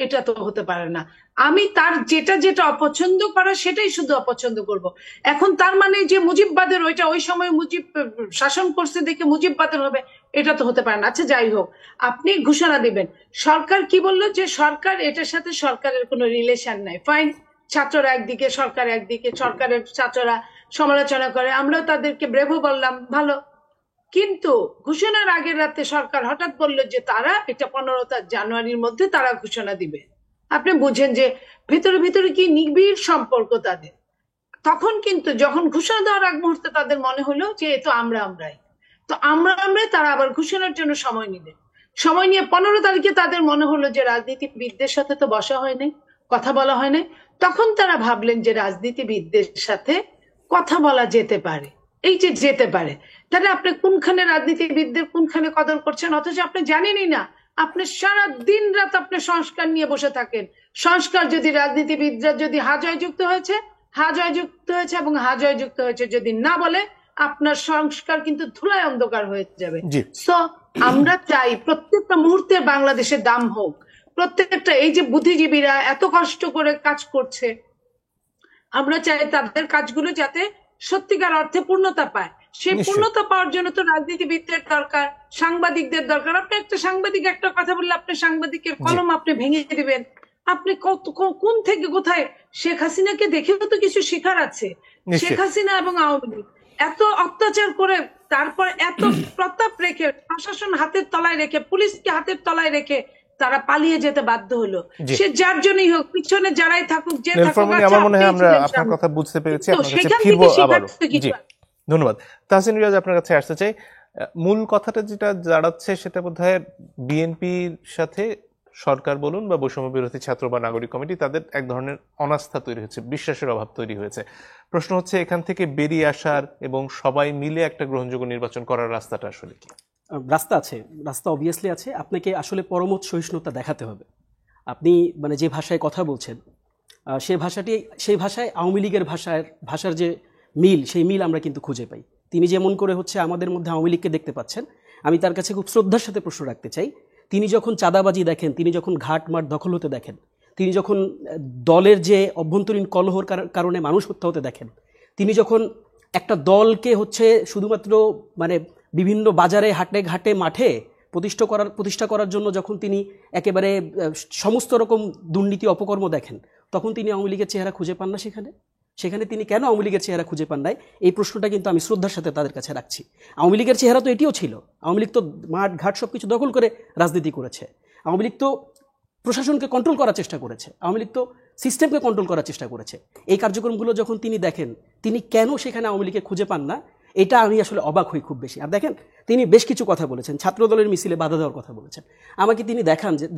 S5: এটা তো হতে পারে না। আমি তার যেটা যেটা অপছন্দ করে সেটাই শুধু অপছন্দ করব। এখন তার মানে যে মুজিববাদের ওইটা ওই সময় মুজিব শাসন করছে দেখে মুজিববাদের হবে, এটা তো হতে পারে না। আচ্ছা যাই হোক, আপনি ঘোষণা দিবেন, সরকার কি বললো যে সরকার এটার সাথে সরকারের কোনো রিলেশন নাই। ফাইন, ছাত্ররা একদিকে, সরকার একদিকে, সরকারের ছাত্ররা সমালোচনা করে, আমরাও তাদেরকে ব্রেভো বললাম, ভালো। কিন্তু ঘোষণার আগের রাতে সরকার হঠাৎ বলল যে তারা এটা 15 জানুয়ারির মধ্যে তারা ঘোষণা দিবে। আপনি বুঝেন যে ভিতরে ভিতরে কি নিবিড় সম্পর্ক তাদের। তখন কিন্তু যখন ঘোষণা দেওয়ার আগ মুহূর্তে তাদের মনে হলো যে এ তো আমরাই, তো আমরাই তারা আবার ঘোষণার জন্য সময় নিলেন। সময় নিয়ে 15 তারিখে তাদের মনে হলো যে রাজনীতিবিদদের সাথে তো বসা হয় নাই, কথা বলা হয় নাই। তখন তারা ভাবলেন যে রাজনীতিবিদদের সাথে কথা বলা যেতে পারে। এই যে যেতে পারে, তাহলে আপনি কোনখানে রাজনীতিবিদদের কোনখানে কদর করছেন, অথচ আপনি জানেনই না। আপনি সারা দিন রাত আপনি সংস্কার নিয়ে বসে থাকেন। সংস্কার যদি রাজনীতিবিদরা যদি হাজয় যুক্ত হয়েছে এবং হাজয় যুক্ত হয়েছে যদি না বলে, আপনার সংস্কার কিন্তু ধুলায় অন্ধকার হয়ে যাবে। সো আমরা চাই প্রত্যেকটা মুহূর্তে বাংলাদেশের দাম হোক। প্রত্যেকটা এই যে বুদ্ধিজীবীরা এত কষ্ট করে কাজ করছে, আমরা চাই তাদের কাজগুলো যাতে সত্যিকার অর্থে পূর্ণতা পায়। সেই পূর্ণতা পাওয়ার জন্য তো রাজনীতিবিদদের দরকার, সাংবাদিকদের দরকার। আপনি একটা সাংবাদিক একটা কথা বললে আপনি সাংবাদিকের কলম আপনি ভেঙে দিবেন। আপনি কোন থেকে কোথায়? শেখ হাসিনাকে দেখেও তো কিছু শেখার আছে। শেখ হাসিনা এবং আওয়ামী লীগ এত অত্যাচার করে, তারপর এত প্রতাপ রেখে, প্রশাসন হাতের তলায় রেখে, পুলিশকে হাতের তলায় রেখে তারা পালিয়ে যেতে বাধ্য হলো। সে যার জন্যই হোক, পিছনে যারাই থাকুক, যে থাকুক।
S1: আমার মনে হয় আমরা আপনার কথা বুঝতে পেরেছি। আপনার কাছে ফিরবো আবারো। জি, ধন্যবাদ। তাহসিন রিয়াজ, আপনার কাছে আসতে চাই। মূল কথাটা যেটা দাঁড়াচ্ছে সেটা বোধহয় বিএনপির সাথে সরকার বলুন বা বৈষম্য বিরোধী ছাত্র বা নাগরিক কমিটি, তাদের এক ধরনের অনাস্থা তৈরি হচ্ছে, বিশ্বাসের অভাব তৈরি হয়েছে। প্রশ্ন হচ্ছে এখান থেকে বেরিয়ে আসার এবং সবাই মিলে একটা গ্রহণযোগ্য নির্বাচন করার রাস্তাটা আসলে কি?
S4: রাস্তা আছে, রাস্তা অবভিয়াসলি আছে। আপনাকে আসলে পরমত সহিষ্ণুতা দেখাতে হবে। আপনি মানে যে ভাষায় কথা বলছেন সেই ভাষায় আওয়ামী লীগের ভাষার যে মিল, সেই মিল আমরা কিন্তু খুঁজে পাই। তিনি যেমন করে হচ্ছে আমাদের মধ্যে আওয়ামী লীগকে দেখতে পাচ্ছেন, আমি তার কাছে খুব শ্রদ্ধার সাথে প্রশ্ন রাখতে চাই। তিনি যখন চাঁদাবাজি দেখেন, তিনি যখন ঘাট মাঠ দখল হতে দেখেন, তিনি যখন দলের যে অভ্যন্তরীণ কলহর কারণে মানুষ হত্যা হতে দেখেন, তিনি যখন একটা দলকে শুধুমাত্র মানে বিভিন্ন বাজারে হাটে ঘাটে মাঠে প্রতিষ্ঠা করার জন্য যখন তিনি একেবারে সমস্ত রকম দুর্নীতি অপকর্ম দেখেন, তখন তিনি আওয়ামী লীগের চেহারা খুঁজে পান না। সেখানে তিনি কেন আওয়ামী লীগের চেহারা খুঁজে পান নাই, এই প্রশ্নটা কিন্তু আমি শ্রদ্ধার সাথে তাদের কাছে রাখছি। আওয়ামী লীগের চেহারা তো এটিও ছিল। আওয়ামী লীগ তো মাঠ ঘাট সবকিছু দখল করে রাজনীতি করেছে। আওয়ামী লীগ তো প্রশাসনকে কন্ট্রোল করার চেষ্টা করেছে। আওয়ামী লীগ তো সিস্টেমকে কন্ট্রোল করার চেষ্টা করেছে। এই কার্যক্রমগুলো যখন তিনি দেখেন, তিনি কেন সেখানে আওয়ামী লীগকে খুঁজে পান না, এটা আমি আসলে অবাক হই খুব বেশি। আর দেখেন, তিনি বেশ কিছু কথা বলেছেন, ছাত্রদলের মিছিলে বাধা দেওয়ার কথা বলেছেন। আমাকে তিনি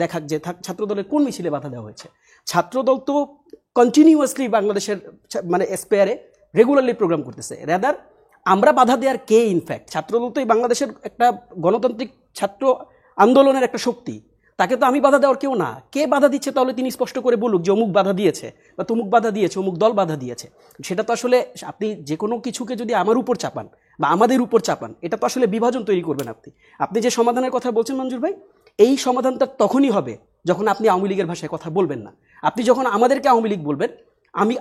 S4: দেখাক যে ছাত্রদলের কোন মিছিলে বাধা দেওয়া হয়েছে। ছাত্রদল তো কন্টিনিউয়াসলি বাংলাদেশের মানে এসপিআরে রেগুলারলি প্রোগ্রাম করতেছে। রেদার আমরা বাধা দেওয়ার কে? ইনফ্যাক্ট ছাত্রদল তো এই বাংলাদেশের একটা গণতান্ত্রিক ছাত্র আন্দোলনের একটা শক্তি, তাকে তো আমি বাধা দেওয়ার কেউ না। কে বাধা দিচ্ছে তাহলে তিনি স্পষ্ট করে বলুক যে অমুক বাধা দিয়েছে বা তমুক বাধা দিয়েছে, অমুক দল বাধা দিয়েছে। সেটা তো আসলে আপনি যে কোনো কিছুকে যদি আমার উপর চাপান বা আমাদের উপর চাপান, এটা তো আসলে বিভাজন তৈরি করবেন। আপনি যে সমাধানের কথা বলছেন মঞ্জুর ভাই, এই সমাধানটা তখনই হবে যখন আপনি আওয়ামী লীগের ভাষায় কথা বলবেন না। আপনি যখন আমাদেরকে আওয়ামী লীগ বলবেন,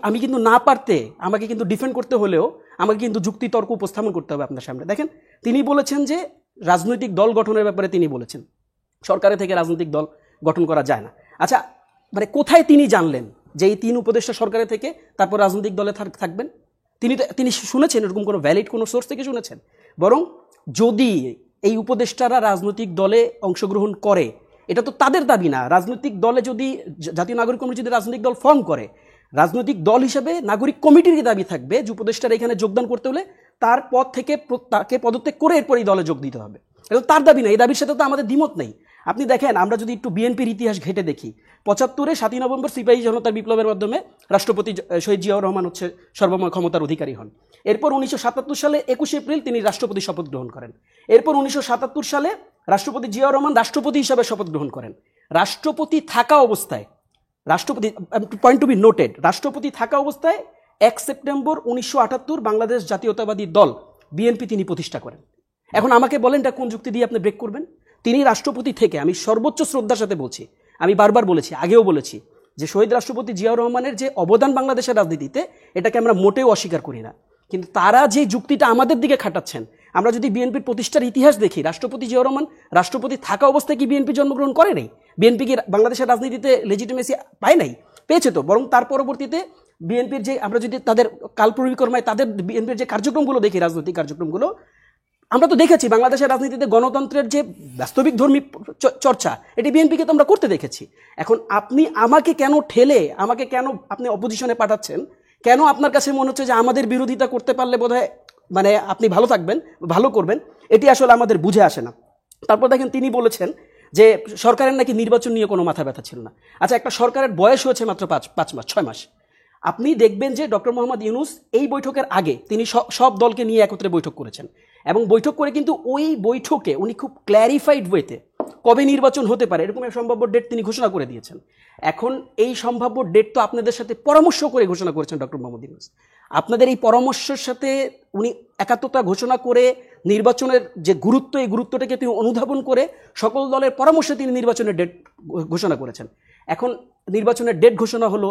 S4: আমি কিন্তু না পারতে আমাকে কিন্তু ডিফেন্ড করতে হলেও আমাকে কিন্তু যুক্তি তর্ক উপস্থাপন করতে হবে আপনার সামনে। দেখেন, তিনি বলেছেন যে রাজনৈতিক দল গঠনের ব্যাপারে তিনি বলেছেন সরকারের থেকে রাজনৈতিক দল গঠন করা যায় না। আচ্ছা, মানে কোথায় তিনি জানলেন যে এই 3 উপদেষ্টা সরকারের থেকে তারপর রাজনৈতিক দলে থাকবেন? তিনি শুনেছেন এরকম কোনো ভ্যালিড কোনো সোর্স থেকে শুনেছেন? বরং যদি এই উপদেষ্টারা রাজনৈতিক দলে অংশগ্রহণ করে, এটা তো তাদের দাবি না। রাজনৈতিক দলে যদি জাতীয় নাগরিক কমিটি যদি রাজনৈতিক দল ফর্ম করে, রাজনৈতিক দল হিসেবে নাগরিক কমিটিরই দাবি থাকবে যে উপদেষ্টারা এখানে যোগদান করতে হলে তার পদ থেকে তাকে পদত্যাগ করে এরপর এই দলে যোগ দিতে হবে। এটা তার দাবি না, এই দাবির সাথে তো আমাদের দ্বিমত নেই। আপনি দেখেন, আমরা যদি একটু বিএনপির ইতিহাস ঘেটে দেখি, 75-এ 7ই নভেম্বর সিপাহী জনতার বিপ্লবের মাধ্যমে রাষ্ট্রপতি শহীদ জিয়াউর রহমান সর্বময় ক্ষমতার অধিকারী হন। এরপর 1977 সালে 21 এপ্রিল তিনি রাষ্ট্রপতি শপথ গ্রহণ করেন। এরপর 1977 সালে রাষ্ট্রপতি জিয়াউর রহমান রাষ্ট্রপতি হিসাবে শপথ গ্রহণ করেন। রাষ্ট্রপতি থাকা অবস্থায়, পয়েন্ট টু বি নোটেড, রাষ্ট্রপতি থাকা অবস্থায় 1 সেপ্টেম্বর 1978 বাংলাদেশ জাতীয়তাবাদী দল বিএনপি তিনি প্রতিষ্ঠা করেন। এখন আমাকে বলেন, এটা কোন যুক্তি দিয়ে আপনি ব্রেক করবেন? তিনি রাষ্ট্রপতি থেকে, আমি সর্বোচ্চ শ্রদ্ধার সাথে বলছি, আমি বারবার বলেছি, আগেও বলেছি যে শহীদ রাষ্ট্রপতি জিয়াউর রহমানের যে অবদান বাংলাদেশের রাজনীতিতে, এটাকে আমরা মোটেও অস্বীকার করি না। কিন্তু তারা যে যুক্তিটা আমাদের দিকে খাটাচ্ছেন, আমরা যদি বিএনপির প্রতিষ্ঠার ইতিহাস দেখি, রাষ্ট্রপতি জিয়াউর রহমান রাষ্ট্রপতি থাকা অবস্থায় কি বিএনপি জন্মগ্রহণ করে নাই? বিএনপি কি বাংলাদেশের রাজনীতিতে লেজিটিমেসি পায় নাই? পেয়েছে তো। বরং তার পরবর্তীতে বিএনপির যে, আমরা যদি তাদের কালপরিক্রমায় তাদের বিএনপির যে কার্যক্রমগুলো দেখি, রাজনৈতিক কার্যক্রমগুলো, আমরা তো দেখেছি বাংলাদেশের রাজনীতিতে গণতন্ত্রের যে বাস্তবিক ধর্মী চর্চা, এটি বিএনপিকে তো আমরা করতে দেখেছি। এখন আপনি আমাকে কেন আপনি অপোজিশনে পাঠাচ্ছেন? কেন আপনার কাছে মনে হচ্ছে যে আমাদের বিরোধিতা করতে পারলে বোধহয় মানে আপনি ভালো থাকবেন, ভালো করবেন? এটি আসলে আমাদের বুঝে আসে না। তারপর দেখেন, তিনি বলেছেন যে সরকারের নাকি নির্বাচন নিয়ে কোনো মাথা ব্যথা ছিল না। আচ্ছা, একটা সরকারের বয়স হয়েছে মাত্র 6 মাস। আপনি দেখবেন যে ডক্টর মোহাম্মদ ইউনূস এই বৈঠকের আগে তিনি সব দলকে নিয়ে একত্রে বৈঠক করেছেন, এবং বৈঠক করে কিন্তু ওই বৈঠকে উনি খুব ক্ল্যারিফাইড ওয়েতে কবে নির্বাচন হতে পারে এরকম একটা সম্ভাব্য ডেট তিনি ঘোষণা করে দিয়েছেন। এখন এই সম্ভাব্য ডেট তো আপনাদের সাথে পরামর্শ করে ঘোষণা করেছেন ডক্টর মোহাম্মদ ইউনূস। আপনাদের এই পরামর্শের সাথে উনি একাত্মতা ঘোষণা করে নির্বাচনের যে গুরুত্ব, এই গুরুত্বটাকে তিনি অনুধাবন করে সকল দলের পরামর্শে তিনি নির্বাচনের ডেট ঘোষণা করেছেন। এখন নির্বাচনের ডেট ঘোষণা হলো,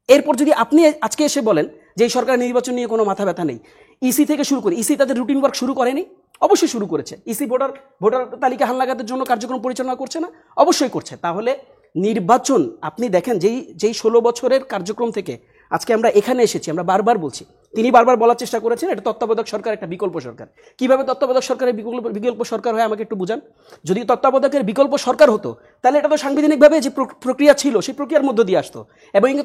S4: এরপর যদি আপনি আজকে এসে বলেন যে এই সরকারের নির্বাচন নিয়ে কোনো মাথা ব্যথা নেই, ইসি থেকে শুরু করে, ইসি তাদের রুটিন ওয়ার্ক শুরু করেনি? অবশ্যই শুরু করেছে। ইসি ভোটার তালিকা হালনাগাদের জন্য কার্যক্রম পরিচালনা করছে না? অবশ্যই করছে। তাহলে নির্বাচন আপনি দেখেন, যেই 16 বছরের কার্যক্রম থেকে আজকে আমরা এখানে এসেছি, আমরা বারবার বলছি, তিনি বারবার বলার চেষ্টা করেছেন এটা তত্ত্বাবধায়ক সরকার, একটা বিকল্প সরকার। কিভাবে তত্ত্বাবধায়ক সরকারের বিকল্প সরকার হয় আমাকে একটু বুঝান। যদি তত্ত্বাবধায়কের বিকল্প সরকার হতো, তাহলে এটা তো সাংবিধানিকভাবে যে প্রক্রিয়া ছিল সেই প্রক্রিয়ার মধ্য দিয়ে আসতো, এবং এই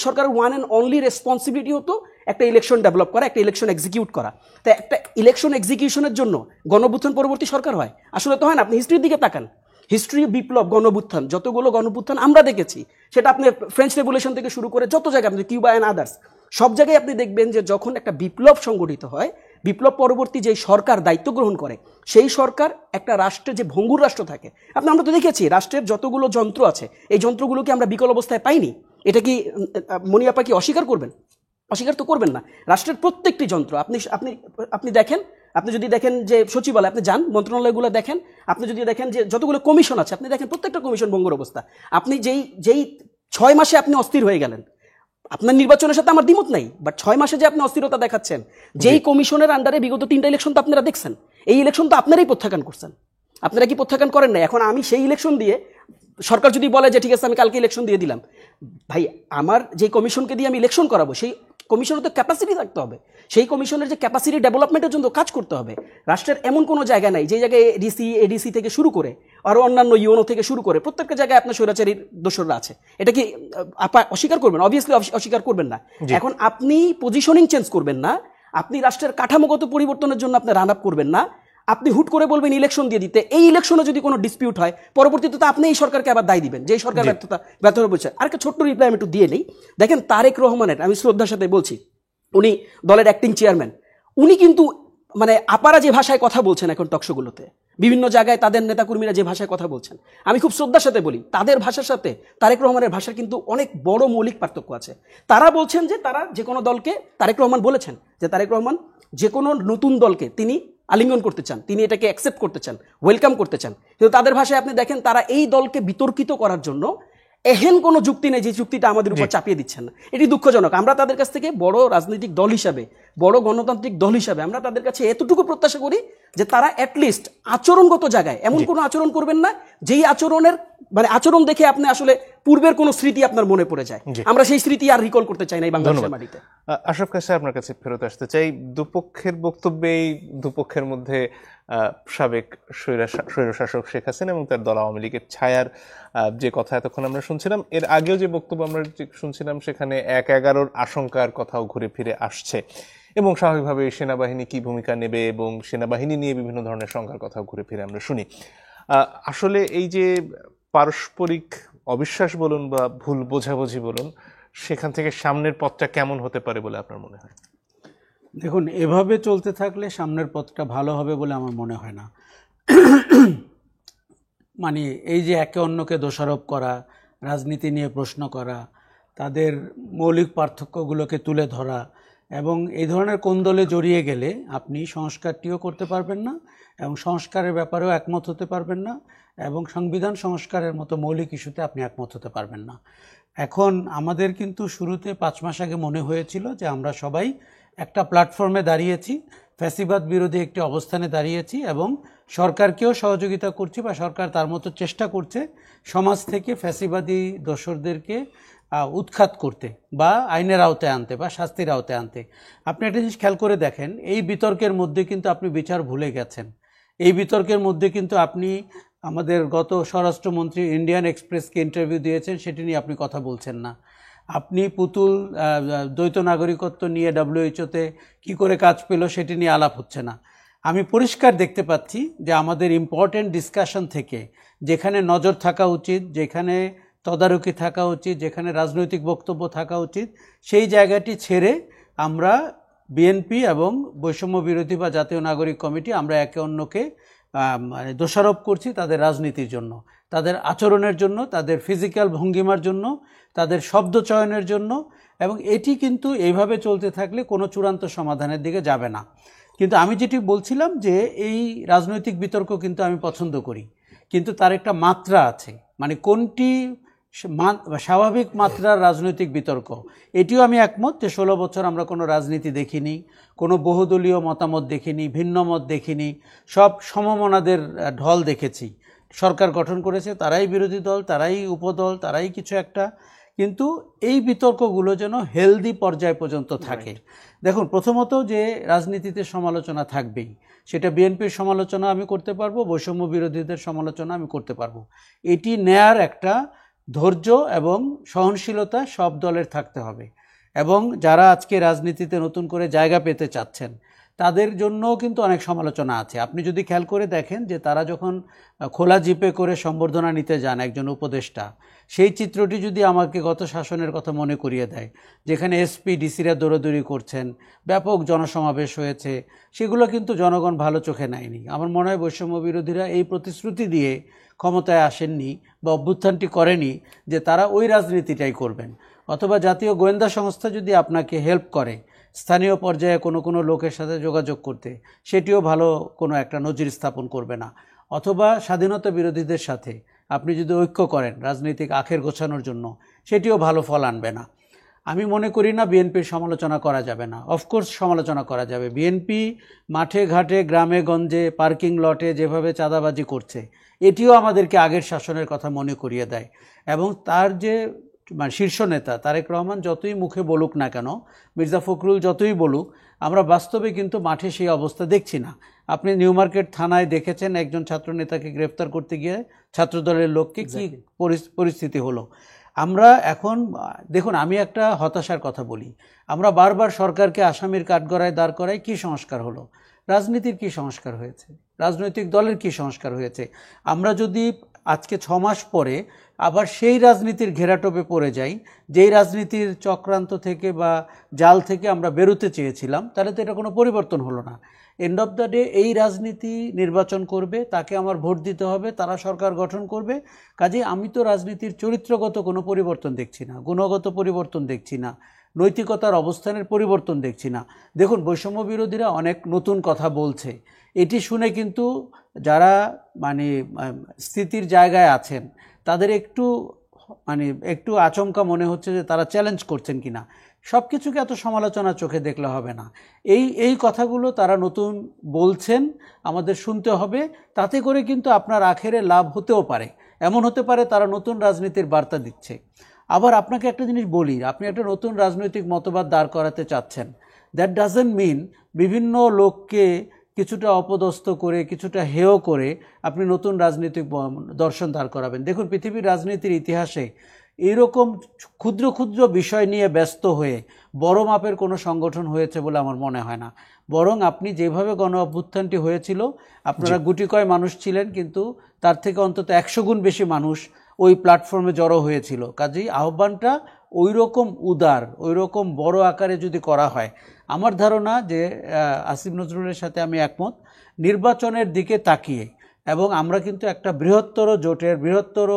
S4: সরকারের ওয়ান অ্যান্ড অনলি রেসপন্সিবিলিটি হতো একটা ইলেকশন ডেভেলপ করা, একটা ইলেকশন এক্সিকিউট করা। তাই একটা ইলেকশন এক্সিকিউশনের জন্য গণঅভ্যুত্থান পরবর্তী সরকার হয়? আসলে তো হয় না। আপনি হিস্ট্রির দিকে তাকান, হিস্ট্রি, বিপ্লব, গণঅভ্যুত্থান, যতগুলো গণঅভ্যুত্থান আমরা দেখেছি, সেটা আপনি ফ্রেঞ্চ রেভলিউশন থেকে শুরু করে যত জায়গায় আপনি কিউবা অ্যান্ড আদার্স, সব জায়গায় আপনি দেখবেন যে যখন একটা বিপ্লব সংগঠিত হয়, বিপ্লব পরবর্তী যেই সরকার দায়িত্ব গ্রহণ করে, সেই সরকার একটা রাষ্ট্রের যে ভঙ্গুর রাষ্ট্র থাকে, আমরা তো দেখেছি রাষ্ট্রের যতগুলো যন্ত্র আছে, এই যন্ত্রগুলোকে আমরা বিকল অবস্থায় পাইনি। এটা কি মনিয়াপা কি অস্বীকার করবেন? অস্বীকার তো করবেন না। রাষ্ট্রের প্রত্যেকটি যন্ত্র আপনি আপনি আপনি দেখেন, আপনি যদি দেখেন যে সচিবালয়, আপনি যান মন্ত্রণালয়গুলো দেখেন, আপনি যদি দেখেন যে যতগুলো কমিশন আছে, আপনি দেখেন প্রত্যেকটা কমিশন ভঙ্গুর অবস্থা। আপনি যেই 6 মাসে আপনি অস্থির হয়ে গেলেন, আপনার নির্বাচনের সাথে আমার দ্বিমত নাই, বাট 6 মাসে যে আপনি অস্থিরতা দেখাচ্ছেন, যেই কমিশনের আন্ডারে বিগত 3টা ইলেকশন তো আপনারা দেখছেন, এই ইলেকশন তো আপনারাই প্রত্যাখ্যান করছেন। আপনারা কি প্রত্যাখ্যান করেন না? এখন আমি সেই ইলেকশন দিয়ে, সরকার যদি বলে যে ঠিক আছে আমি কালকে ইলেকশন দিয়ে দিলাম, ভাই আমার যে কমিশনকে দিয়ে আমি ইলেকশন করাবো, সেই কমিশনের তো ক্যাপাসিটি থাকতে হবে, সেই কমিশনের যে ক্যাপাসিটি ডেভেলপমেন্টের জন্য কাজ করতে হবে। রাষ্ট্রের এমন কোনো জায়গা নাই যে জায়গায় ডিসি, এডিসি থেকে শুরু করে আরও অন্যান্য ইউনো থেকে শুরু করে প্রত্যেকটা জায়গায় আপনার স্বৈরাচারীর দোসররা আছে। এটা কি আপা অস্বীকার করবেন? অবভিয়াসলি অস্বীকার করবেন না। এখন আপনি পজিশনিং চেঞ্জ করবেন না, আপনি রাষ্ট্রের কাঠামোগত পরিবর্তনের জন্য আপনি রান আপ করবেন না, আপনি হুট করে বলবেন ইলেকশন দিয়ে দিতে। এই ইলেকশনে যদি কোনো ডিসপিউট হয়, পরবর্তীতে তো আপনি এই সরকারকে আবার দায় দিবেন যে সরকার ব্যর্থ বলছে। আর একটা ছোট্ট রিপ্লাই আমি একটু দিয়ে নেই। দেখেন তারেক রহমানের, আমি শ্রদ্ধার সাথে বলছি, উনি দলের অ্যাক্টিং চেয়ারম্যান, উনি কিন্তু মানে আপারা যে ভাষায় কথা বলছেন এখন টকশোগুলোতে, বিভিন্ন জায়গায় তাদের নেতাকর্মীরা যে ভাষায় কথা বলছেন, আমি খুব শ্রদ্ধার সাথে বলি, তাদের ভাষার সাথে তারেক রহমানের ভাষার কিন্তু অনেক বড় মৌলিক পার্থক্য আছে। তারা বলছেন যে তারা যে কোনো দলকে, তারেক রহমান বলেছেন যে তারেক রহমান যে কোনো নতুন দলকে তিনি আলিঙ্গন করতে চান, তিনি এটাকে অ্যাকসেপ্ট করতে চান, ওয়েলকাম করতে চান। কিন্তু তাদের ভাষায় আপনি দেখেন তারা এই দলকে বিতর্কিত করার জন্য এহেন কোনো যুক্তি নেই যে যুক্তিটা আমাদের উপর চাপিয়ে দিচ্ছেন না। এটি দুঃখজনক। আমরা তাদের কাছ থেকে বড় রাজনৈতিক দল হিসাবে, বড় গণতান্ত্রিক দল হিসাবে আমরা তাদের কাছে এতটুকু প্রত্যাশা করি যে তারা অ্যাটলিস্ট আচরণগত জায়গায় এমন কোনো আচরণ করবেন না যেই আচরণের মানে আচরণ দেখে আপনি আসলে পূর্বের কোনো স্মৃতি আপনার মনে পড়ে যায়। আমরা সেই স্মৃতি আর রিকল করতে চাই না এই বাংলাদেশের মাটিতে।
S1: আশরাফ কাছে আপনার কাছে ফেরত আসতে চাই। দুপক্ষের বক্তব্যেই দুপক্ষের মধ্যে সাবেক স্বৈরশাসক শেখ হাসিনা এবং তার দল আওয়ামী লীগের ছায়ার যে কথা এতক্ষণ আমরা শুনছিলাম, এর আগেও যে বক্তব্য আমরা শুনছিলাম সেখানে 1-11-র আশঙ্কার কথাও ঘুরে ফিরে আসছে এবং স্বাভাবিকভাবে সেনাবাহিনী কি ভূমিকা নেবে এবং সেনাবাহিনী নিয়ে বিভিন্ন ধরনের শঙ্কার কথাও ঘুরে ফিরে আমরা শুনি। আসলে এই যে পারস্পরিক অবিশ্বাস বলুন বা ভুল বোঝাবুঝি বলুন, সেখান থেকে সামনের পথটা কেমন হতে পারে বলে আপনার মনে হয়?
S3: দেখুন, এভাবে চলতে থাকলে সামনের পথটা ভালো হবে বলে আমার মনে হয় না। মানে এই যে একে অন্যকে দোষারোপ করা, রাজনীতি নিয়ে প্রশ্ন করা, তাদের মৌলিক পার্থক্যগুলোকে তুলে ধরা এবং এই ধরনের কোন্দলে জড়িয়ে গেলে আপনি সংস্কারটিও করতে পারবেন না এবং সংস্কারের ব্যাপারেও একমত হতে পারবেন না এবং সংবিধান সংস্কারের মতো মৌলিক ইস্যুতে আপনি একমত হতে পারবেন না। এখন আমাদের কিন্তু শুরুতে 5 মাস আগে মনে হয়েছিল যে আমরা সবাই একটা প্ল্যাটফর্মে দাঁড়িয়েছি, ফ্যাসিবাদ বিরোধী একটি অবস্থানে দাঁড়িয়েছি এবং সরকারকেও সহযোগিতা করছি বা সরকার তার মতো চেষ্টা করছে সমাজ থেকে ফ্যাসিবাদী দোসরদেরকে উৎখাত করতে বা আইনের আওতায় আনতে বা শাস্তির আওতায় আনতে। আপনি একটা জিনিস খেয়াল করে দেখেন, এই বিতর্কের মধ্যে কিন্তু আপনি বিচার ভুলে গেছেন। এই বিতর্কের মধ্যে কিন্তু আপনি আমাদের গত স্বরাষ্ট্রমন্ত্রী ইন্ডিয়ান এক্সপ্রেসকে ইন্টারভিউ দিয়েছেন, সেটি নিয়ে আপনি কথা বলছেন না। আপনি পুতুল দ্বৈত নাগরিকত্ব নিয়ে WHO-তে কী করে কাজ পেল সেটি নিয়ে আলাপ হচ্ছে না। আমি পরিষ্কার দেখতে পাচ্ছি যে আমাদের ইম্পর্টেন্ট ডিসকাশন থেকে, যেখানে নজর থাকা উচিত, যেখানে তদারকি থাকা উচিত, যেখানে রাজনৈতিক বক্তব্য থাকা উচিত, সেই জায়গাটি ছেড়ে আমরা বিএনপি এবং বৈষম্য বিরোধী বা জাতীয় নাগরিক কমিটি আমরা একে অন্যকে দোষারোপ করছি তাদের রাজনীতির জন্য, তাদের আচরণের জন্য, তাদের ফিজিক্যাল ভঙ্গিমার জন্য, তাদের শব্দ চয়নের জন্য। এবং এটি কিন্তু এইভাবে চলতে থাকলে কোনো চূড়ান্ত সমাধানের দিকে যাবে না। কিন্তু আমি যেটি বলছিলাম যে এই রাজনৈতিক বিতর্ক কিন্তু আমি পছন্দ করি, কিন্তু তার একটা মাত্রা আছে। মানে কোনটি স্বাভাবিক মাত্রার রাজনৈতিক বিতর্ক, এটিও আমি একমত যে 16 বছর আমরা কোনো রাজনীতি দেখিনি, কোনো বহুদলীয় মতামত দেখিনি, ভিন্ন মত দেখিনি, সব সমমনাদের ঢল দেখেছি। সরকার গঠন করেছে, তারাই বিরোধী দল, তারাই উপদল, তারাই কিছু একটা, কিন্তু এই বিতর্কগুলো যেন হেলদি পর্যায় পর্যন্ত থাকে। দেখুন, প্রথমত যে রাজনীতিতে সমালোচনা থাকবেই, সেটা বিএনপির সমালোচনা আমি করতে পারবো, বৈষম্য বিরোধীদের সমালোচনা আমি করতে পারবো। এটি নেয়ার একটা ধৈর্য এবং সহনশীলতা সব দলের থাকতে হবে। এবং যারা আজকে রাজনীতিতে নতুন করে জায়গা পেতে চাচ্ছেন, তাদের জন্যও কিন্তু অনেক সমালোচনা আছে। আপনি যদি খেয়াল করে দেখেন যে তারা যখন খোলা জিপে করে সম্বর্ধনা নিতে যান একজন উপদেষ্টা, সেই চিত্রটি যদি আমাকে গত শাসনের কথা মনে করিয়ে দেয়, যেখানে এসপি ডিসিরা দৌড়াদৌড়ি করছেন, ব্যাপক জনসমাবেশ হয়েছে, সেগুলো কিন্তু জনগণ ভালো চোখে নেয়নি। আমার মনে হয় বৈষম্য বিরোধীরা এই প্রতিশ্রুতি দিয়ে ক্ষমতায় আসেননি বা অভ্যুত্থানটি করেনি যে তারা ওই রাজনীতিটাই করবেন। অথবা জাতীয় গোয়েন্দা সংস্থা যদি আপনাকে হেল্প করে স্থানীয় পর্যায়ে কোনো কোনো লোকের সাথে যোগাযোগ করতে, সেটিও ভালো কোনো একটা নজির স্থাপন করবে না। অথবা স্বাধীনতা বিরোধীদের সাথে আপনি যদি ঐক্য করেন রাজনৈতিক আখের গোছানোর জন্য, সেটিও ভালো ফল আনবে না। আমি মনে করি না বিএনপির সমালোচনা করা যাবে না। অফকোর্স সমালোচনা করা যাবে। বিএনপি মাঠে ঘাটে গ্রামে গঞ্জে পার্কিং লটে যেভাবে চাঁদাবাজি করছে, এটিও আমাদেরকে আগের শাসনের কথা মনে করিয়ে দেয়। এবং তার যে শীর্ষ নেতা তারেক রহমান যতই মুখে বলুক না কেন, মির্জা ফখরুল যতই বলুক, আমরা বাস্তবে কিন্তু মাঠে সেই অবস্থা দেখছি না। আপনি নিউ মার্কেট থানায় দেখেছেন একজন ছাত্রনেতাকে গ্রেফতার করতে গিয়ে ছাত্রদলের লোককে কি পরিস্থিতি হলো। আমরা এখন দেখুন, আমি একটা হতাশার কথা বলি, আমরা বারবার সরকারকে আসামির কাঠগড়ায় দাঁড় করাই। কি সংস্কার হলো? রাজনীতির কি সংস্কার হয়েছে? রাজনৈতিক দলের কি সংস্কার হয়েছে? আমরা যদি আজকে 6 মাস পরে আবার সেই রাজনীতির ঘেরাটোপে পড়ে যাই, যেই রাজনীতির চক্রান্ত থেকে বা জাল থেকে আমরা বেরোতে চেয়েছিলাম, তাহলে তো এটা কোনো পরিবর্তন হলো না। এন্ড অফ দ্য ডে এই রাজনীতি নির্বাচন করবে, তাকে আমার ভোট দিতে হবে, তারা সরকার গঠন করবে। কাজেই আমি তো রাজনীতির চরিত্রগত কোনো পরিবর্তন দেখছি না, গুণগত পরিবর্তন দেখছি না, নৈতিকতার অবস্থানের পরিবর্তন দেখছি না। দেখুন, বৈষম্য বিরোধীরা অনেক নতুন কথা বলছে, এটি শুনে কিন্তু যারা স্থিতির জায়গায় আছেন তাদের একটু আচমকা মনে হচ্ছে যে তারা চ্যালেঞ্জ করছেন কিনা। সব কিছুকে এত সমালোচনা চোখে দেখলে হবে না। এই কথাগুলো তারা নতুন বলছেন, আমাদের শুনতে হবে। তাতে করে কিন্তু আপনার আখেরে লাভ হতেও পারে। এমন হতে পারে তারা নতুন রাজনীতির বার্তা দিচ্ছে। আবার আপনাকে একটা জিনিস বলি, আপনি একটা নতুন রাজনৈতিক মতবাদ দাঁড় করাতে চাচ্ছেন, দ্যাট ডাজন্ট মিন বিভিন্ন লোককে কিছুটা অপদস্থ করে, কিছুটা হেয় করে আপনি নতুন রাজনৈতিক দর্শন দাঁড় করাবেন। দেখুন, পৃথিবীর রাজনীতির ইতিহাসে এরকম ক্ষুদ্র ক্ষুদ্র বিষয় নিয়ে ব্যস্ত হয়ে বড় মাপের কোনো সংগঠন হয়েছে বলে আমার মনে হয় না। বরং আপনি যেভাবে গণ অভ্যুত্থানটি হয়েছিল, আপনারা গুটিকয় মানুষ ছিলেন, কিন্তু তার থেকে অন্তত 100 গুণ বেশি মানুষ ওই প্ল্যাটফর্মে জড়ো হয়েছিল। কাজেই আহ্বানটা ওই রকম উদার, ওই রকম বড় আকারে যদি করা হয়, আমার ধারণা যে আসিফ নজরুলের সাথে আমি একমত, নির্বাচনের দিকে তাকিয়ে এবং আমরা কিন্তু একটা বৃহত্তর জোটের, বৃহত্তর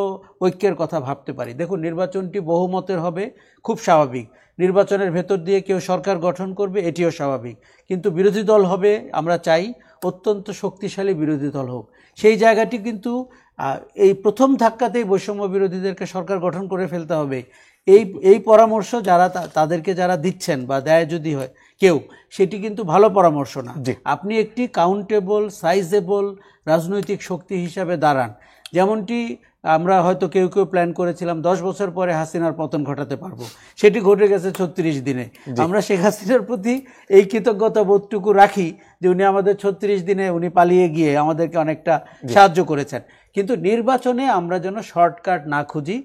S3: ঐক্যের কথা ভাবতে পারি। দেখুন, নির্বাচনটি বহুমতের হবে, খুব স্বাভাবিক। নির্বাচনের ভেতর দিয়ে কেউ সরকার গঠন করবে, এটিও স্বাভাবিক। কিন্তু বিরোধী দল হবে, আমরা চাই অত্যন্ত শক্তিশালী বিরোধী দল হোক। সেই জায়গাটি কিন্তু এই প্রথম ধাক্কাতেই বৈষম্য বিরোধীদেরকে সরকার গঠন করে ফেলতে হবে, এই পরামর্শ যারা তাদেরকে যারা দিচ্ছেন বা দেয় যদি হয় কেউ, সেটি কিন্তু ভালো পরামর্শ না। আপনি একটি কাউন্টেবল, সাইজেবল রাজনৈতিক শক্তি হিসাবে দাঁড়ান। যেমনটি আমরা হয়তো কেউ কেউ প্ল্যান করেছিলাম 10 বছর পরে হাসিনার পতন ঘটাতে পারবো, সেটি ঘটে গেছে 36 দিনে। আমরা শেখ হাসিনার প্রতি এই কৃতজ্ঞতা বোধটুকু রাখি যে উনি আমাদের 36 দিনে উনি পালিয়ে গিয়ে আমাদেরকে অনেকটা সাহায্য করেছেন। কিন্তু নির্বাচনে আমরা যেন শর্টকাট না খুঁজি,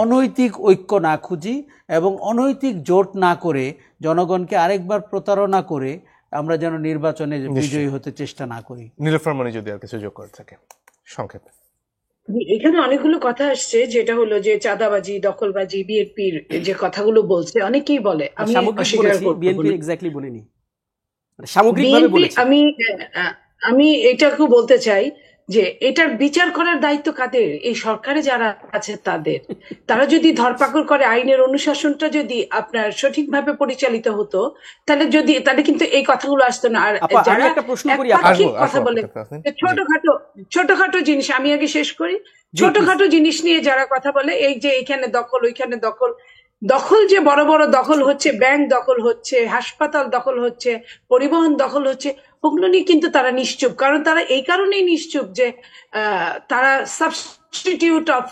S3: অনৈতিক ঐক্য না খুঁজি এবং অনৈতিক জোট না করে জনগণকে আরেকবার প্রতারণা করে আমরা যেন নির্বাচনে বিজয়ী হতে চেষ্টা না করি।
S1: নীলুফার মনি যদি আর কিছু যোগ করে থাকে সংক্ষেপে।
S5: এখানে অনেকগুলো কথা আসছে, যেটা হলো যে চাঁদাবাজি, দখলবাজি, বিএনপির যে কথাগুলো বলছে, অনেকেই বলে, আমি অস্বীকার করব,
S4: বিএনপি এক্স্যাক্টলি বলিনি, সামগ্রিকভাবে বলেছি।
S5: আমি এটাকেও বলতে চাই যে এটার বিচার করার দায়িত্ব কাদের? এই সরকারে যারা আছে তাদের। তারা যদি ধরপাকড় করে, আইনের অনুশাসনটা যদি আপনার সঠিকভাবে পরিচালিত হতো, তাহলে কিন্তু এই কথাগুলো আসতো না। আর যারা কথা বলে ছোটখাটো জিনিস, আমি আগে শেষ করি, ছোটখাটো জিনিস নিয়ে যারা কথা বলে, এই যে এখানে দখল, ওইখানে দখল, যে বড় বড় দখল হচ্ছে, ব্যাংক দখল হচ্ছে, হাসপাতাল দখল হচ্ছে, পরিবহন দখল হচ্ছে, ওগুলো নিয়ে কিন্তু তারা নিশ্চুপ। কারণ তারা এই কারণেই নিশ্চুপ যে তারা সাবস্টিটিউট অফ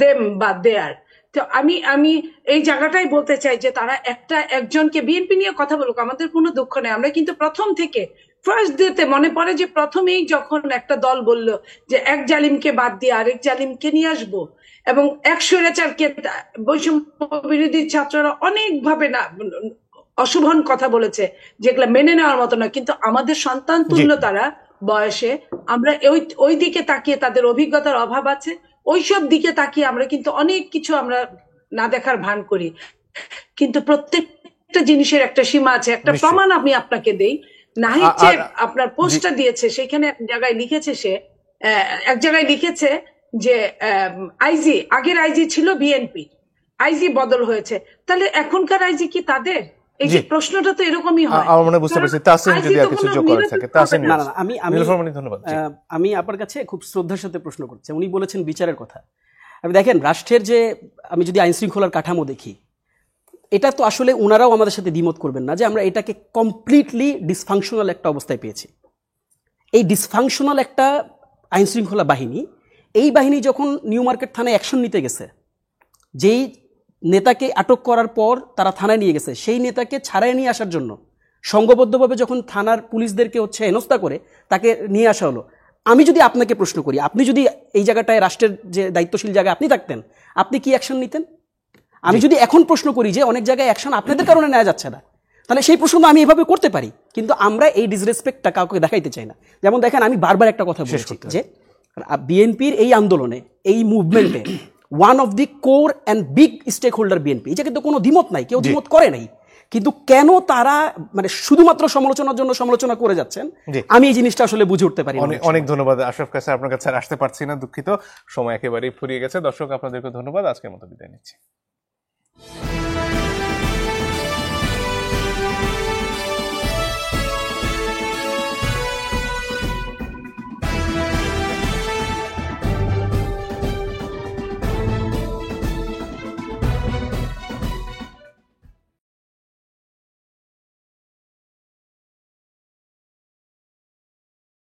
S5: দেম বা দেয়ার। তো আমি এই জায়গাটাই বলতে চাই যে তারা একজনকে, বিএনপি নিয়ে কথা বলুক, আমাদের কোনো দুঃখ নেই। আমরা কিন্তু প্রথম থেকে ফার্স্ট ডেতে মনে পড়ে যে প্রথমেই যখন একটা দল বলল যে এক জালিমকে বাদ দিয়ে আরেক জালিমকে নিয়ে আসবো, এবং এক স্বৈরাচারকে বৈষম্য বিরোধী ছাত্ররা অশুভন কথা বলেছে যেগুলো মেনে নেওয়ার মতো না, কিন্তু আমাদের সন্তান তুল্য তারা বয়সে, আমরা ওই দিকে তাকিয়ে, তাদের অভিজ্ঞতার অভাব আছে, ওইসব দিকে তাকিয়ে আমরা কিন্তু অনেক কিছু আমরা না দেখার ভান করি। কিন্তু প্রত্যেকটা জিনিসের একটা সীমা আছে। একটা প্রমাণ আমি আপনাকে দেই, নাহিদ যে আপনার পোস্টটা দিয়েছে সেখানে এক জায়গায় লিখেছে যে আইজি, আগের আইজি ছিল বিএনপি, আইজি বদল হয়েছে, তাহলে এখনকার আইজি কি তাদের? এই যে প্রশ্নটা তো এরকমই হয়।
S1: আমার মনে বুঝতে পারছি। তাসিম যদি আর কিছু যোগ করার থাকে, তাসিম।
S4: না না,
S1: ধন্যবাদ।
S4: আমি আপনার কাছে খুব শ্রদ্ধার সাথে প্রশ্ন করছি। উনি বলেছেন বিচারের কথা। আমি দেখেন, রাষ্ট্রের যে, আমি যদি আইন শৃঙ্খলার কাঠামো দেখি, এটা তো আসলে ওনারাও আমাদের সাথে দ্বিমত করবেন না যে আমরা এটাকে কমপ্লিটলি ডিসফাংশনাল একটা অবস্থায় পেয়েছি। এই ডিসফাংশনাল একটা আইন শৃঙ্খলা বাহিনী, এই বাহিনী যখন নিউ মার্কেট থানায় অ্যাকশন নিতে গেছে, যেই নেতাকে আটক করার পর তারা থানায় নিয়ে গেছে, সেই নেতাকে ছাড়াই নিয়ে আসার জন্য সংঘবদ্ধভাবে যখন থানার পুলিশদেরকে হেনস্থা করে তাকে নিয়ে আসা হলো, আমি যদি আপনাকে প্রশ্ন করি, আপনি যদি এই জায়গাটায় রাষ্ট্রের যে দায়িত্বশীল জায়গায় আপনি থাকতেন, আপনি কি অ্যাকশন নিতেন? আমি যদি এখন প্রশ্ন করি যে অনেক জায়গায় অ্যাকশন আপনাদের কারণে নেওয়া যাচ্ছে না, তাহলে সেই প্রশ্ন আমি এভাবে করতে পারি, কিন্তু আমরা এই ডিসরেসপেক্টটা কাউকে দেখাইতে চাই না। যেমন দেখেন, আমি বারবার একটা কথা বলছি যে বিএনপির এই আন্দোলনে, এই মুভমেন্টে one of the core and big stakeholder BNP, এটা কিন্তু কোনো দ্বিমত নাই, কেউ দ্বিমত করে নাই, কিন্তু কেন তারা মানে শুধুমাত্র সমালোচনার জন্য সমালোচনা করে যাচ্ছেন, আমি এই জিনিসটা আসলে বুঝে উঠতে পারি।
S1: অনেক ধন্যবাদ আশরাফ কায়সার, আপনার কাছে আসতে পারছি না, দুঃখিত, সময় একেবারেই ফুরিয়ে গেছে। দর্শক আপনাদেরকে ধন্যবাদ, আজকের মতো বিদায় নিচ্ছি।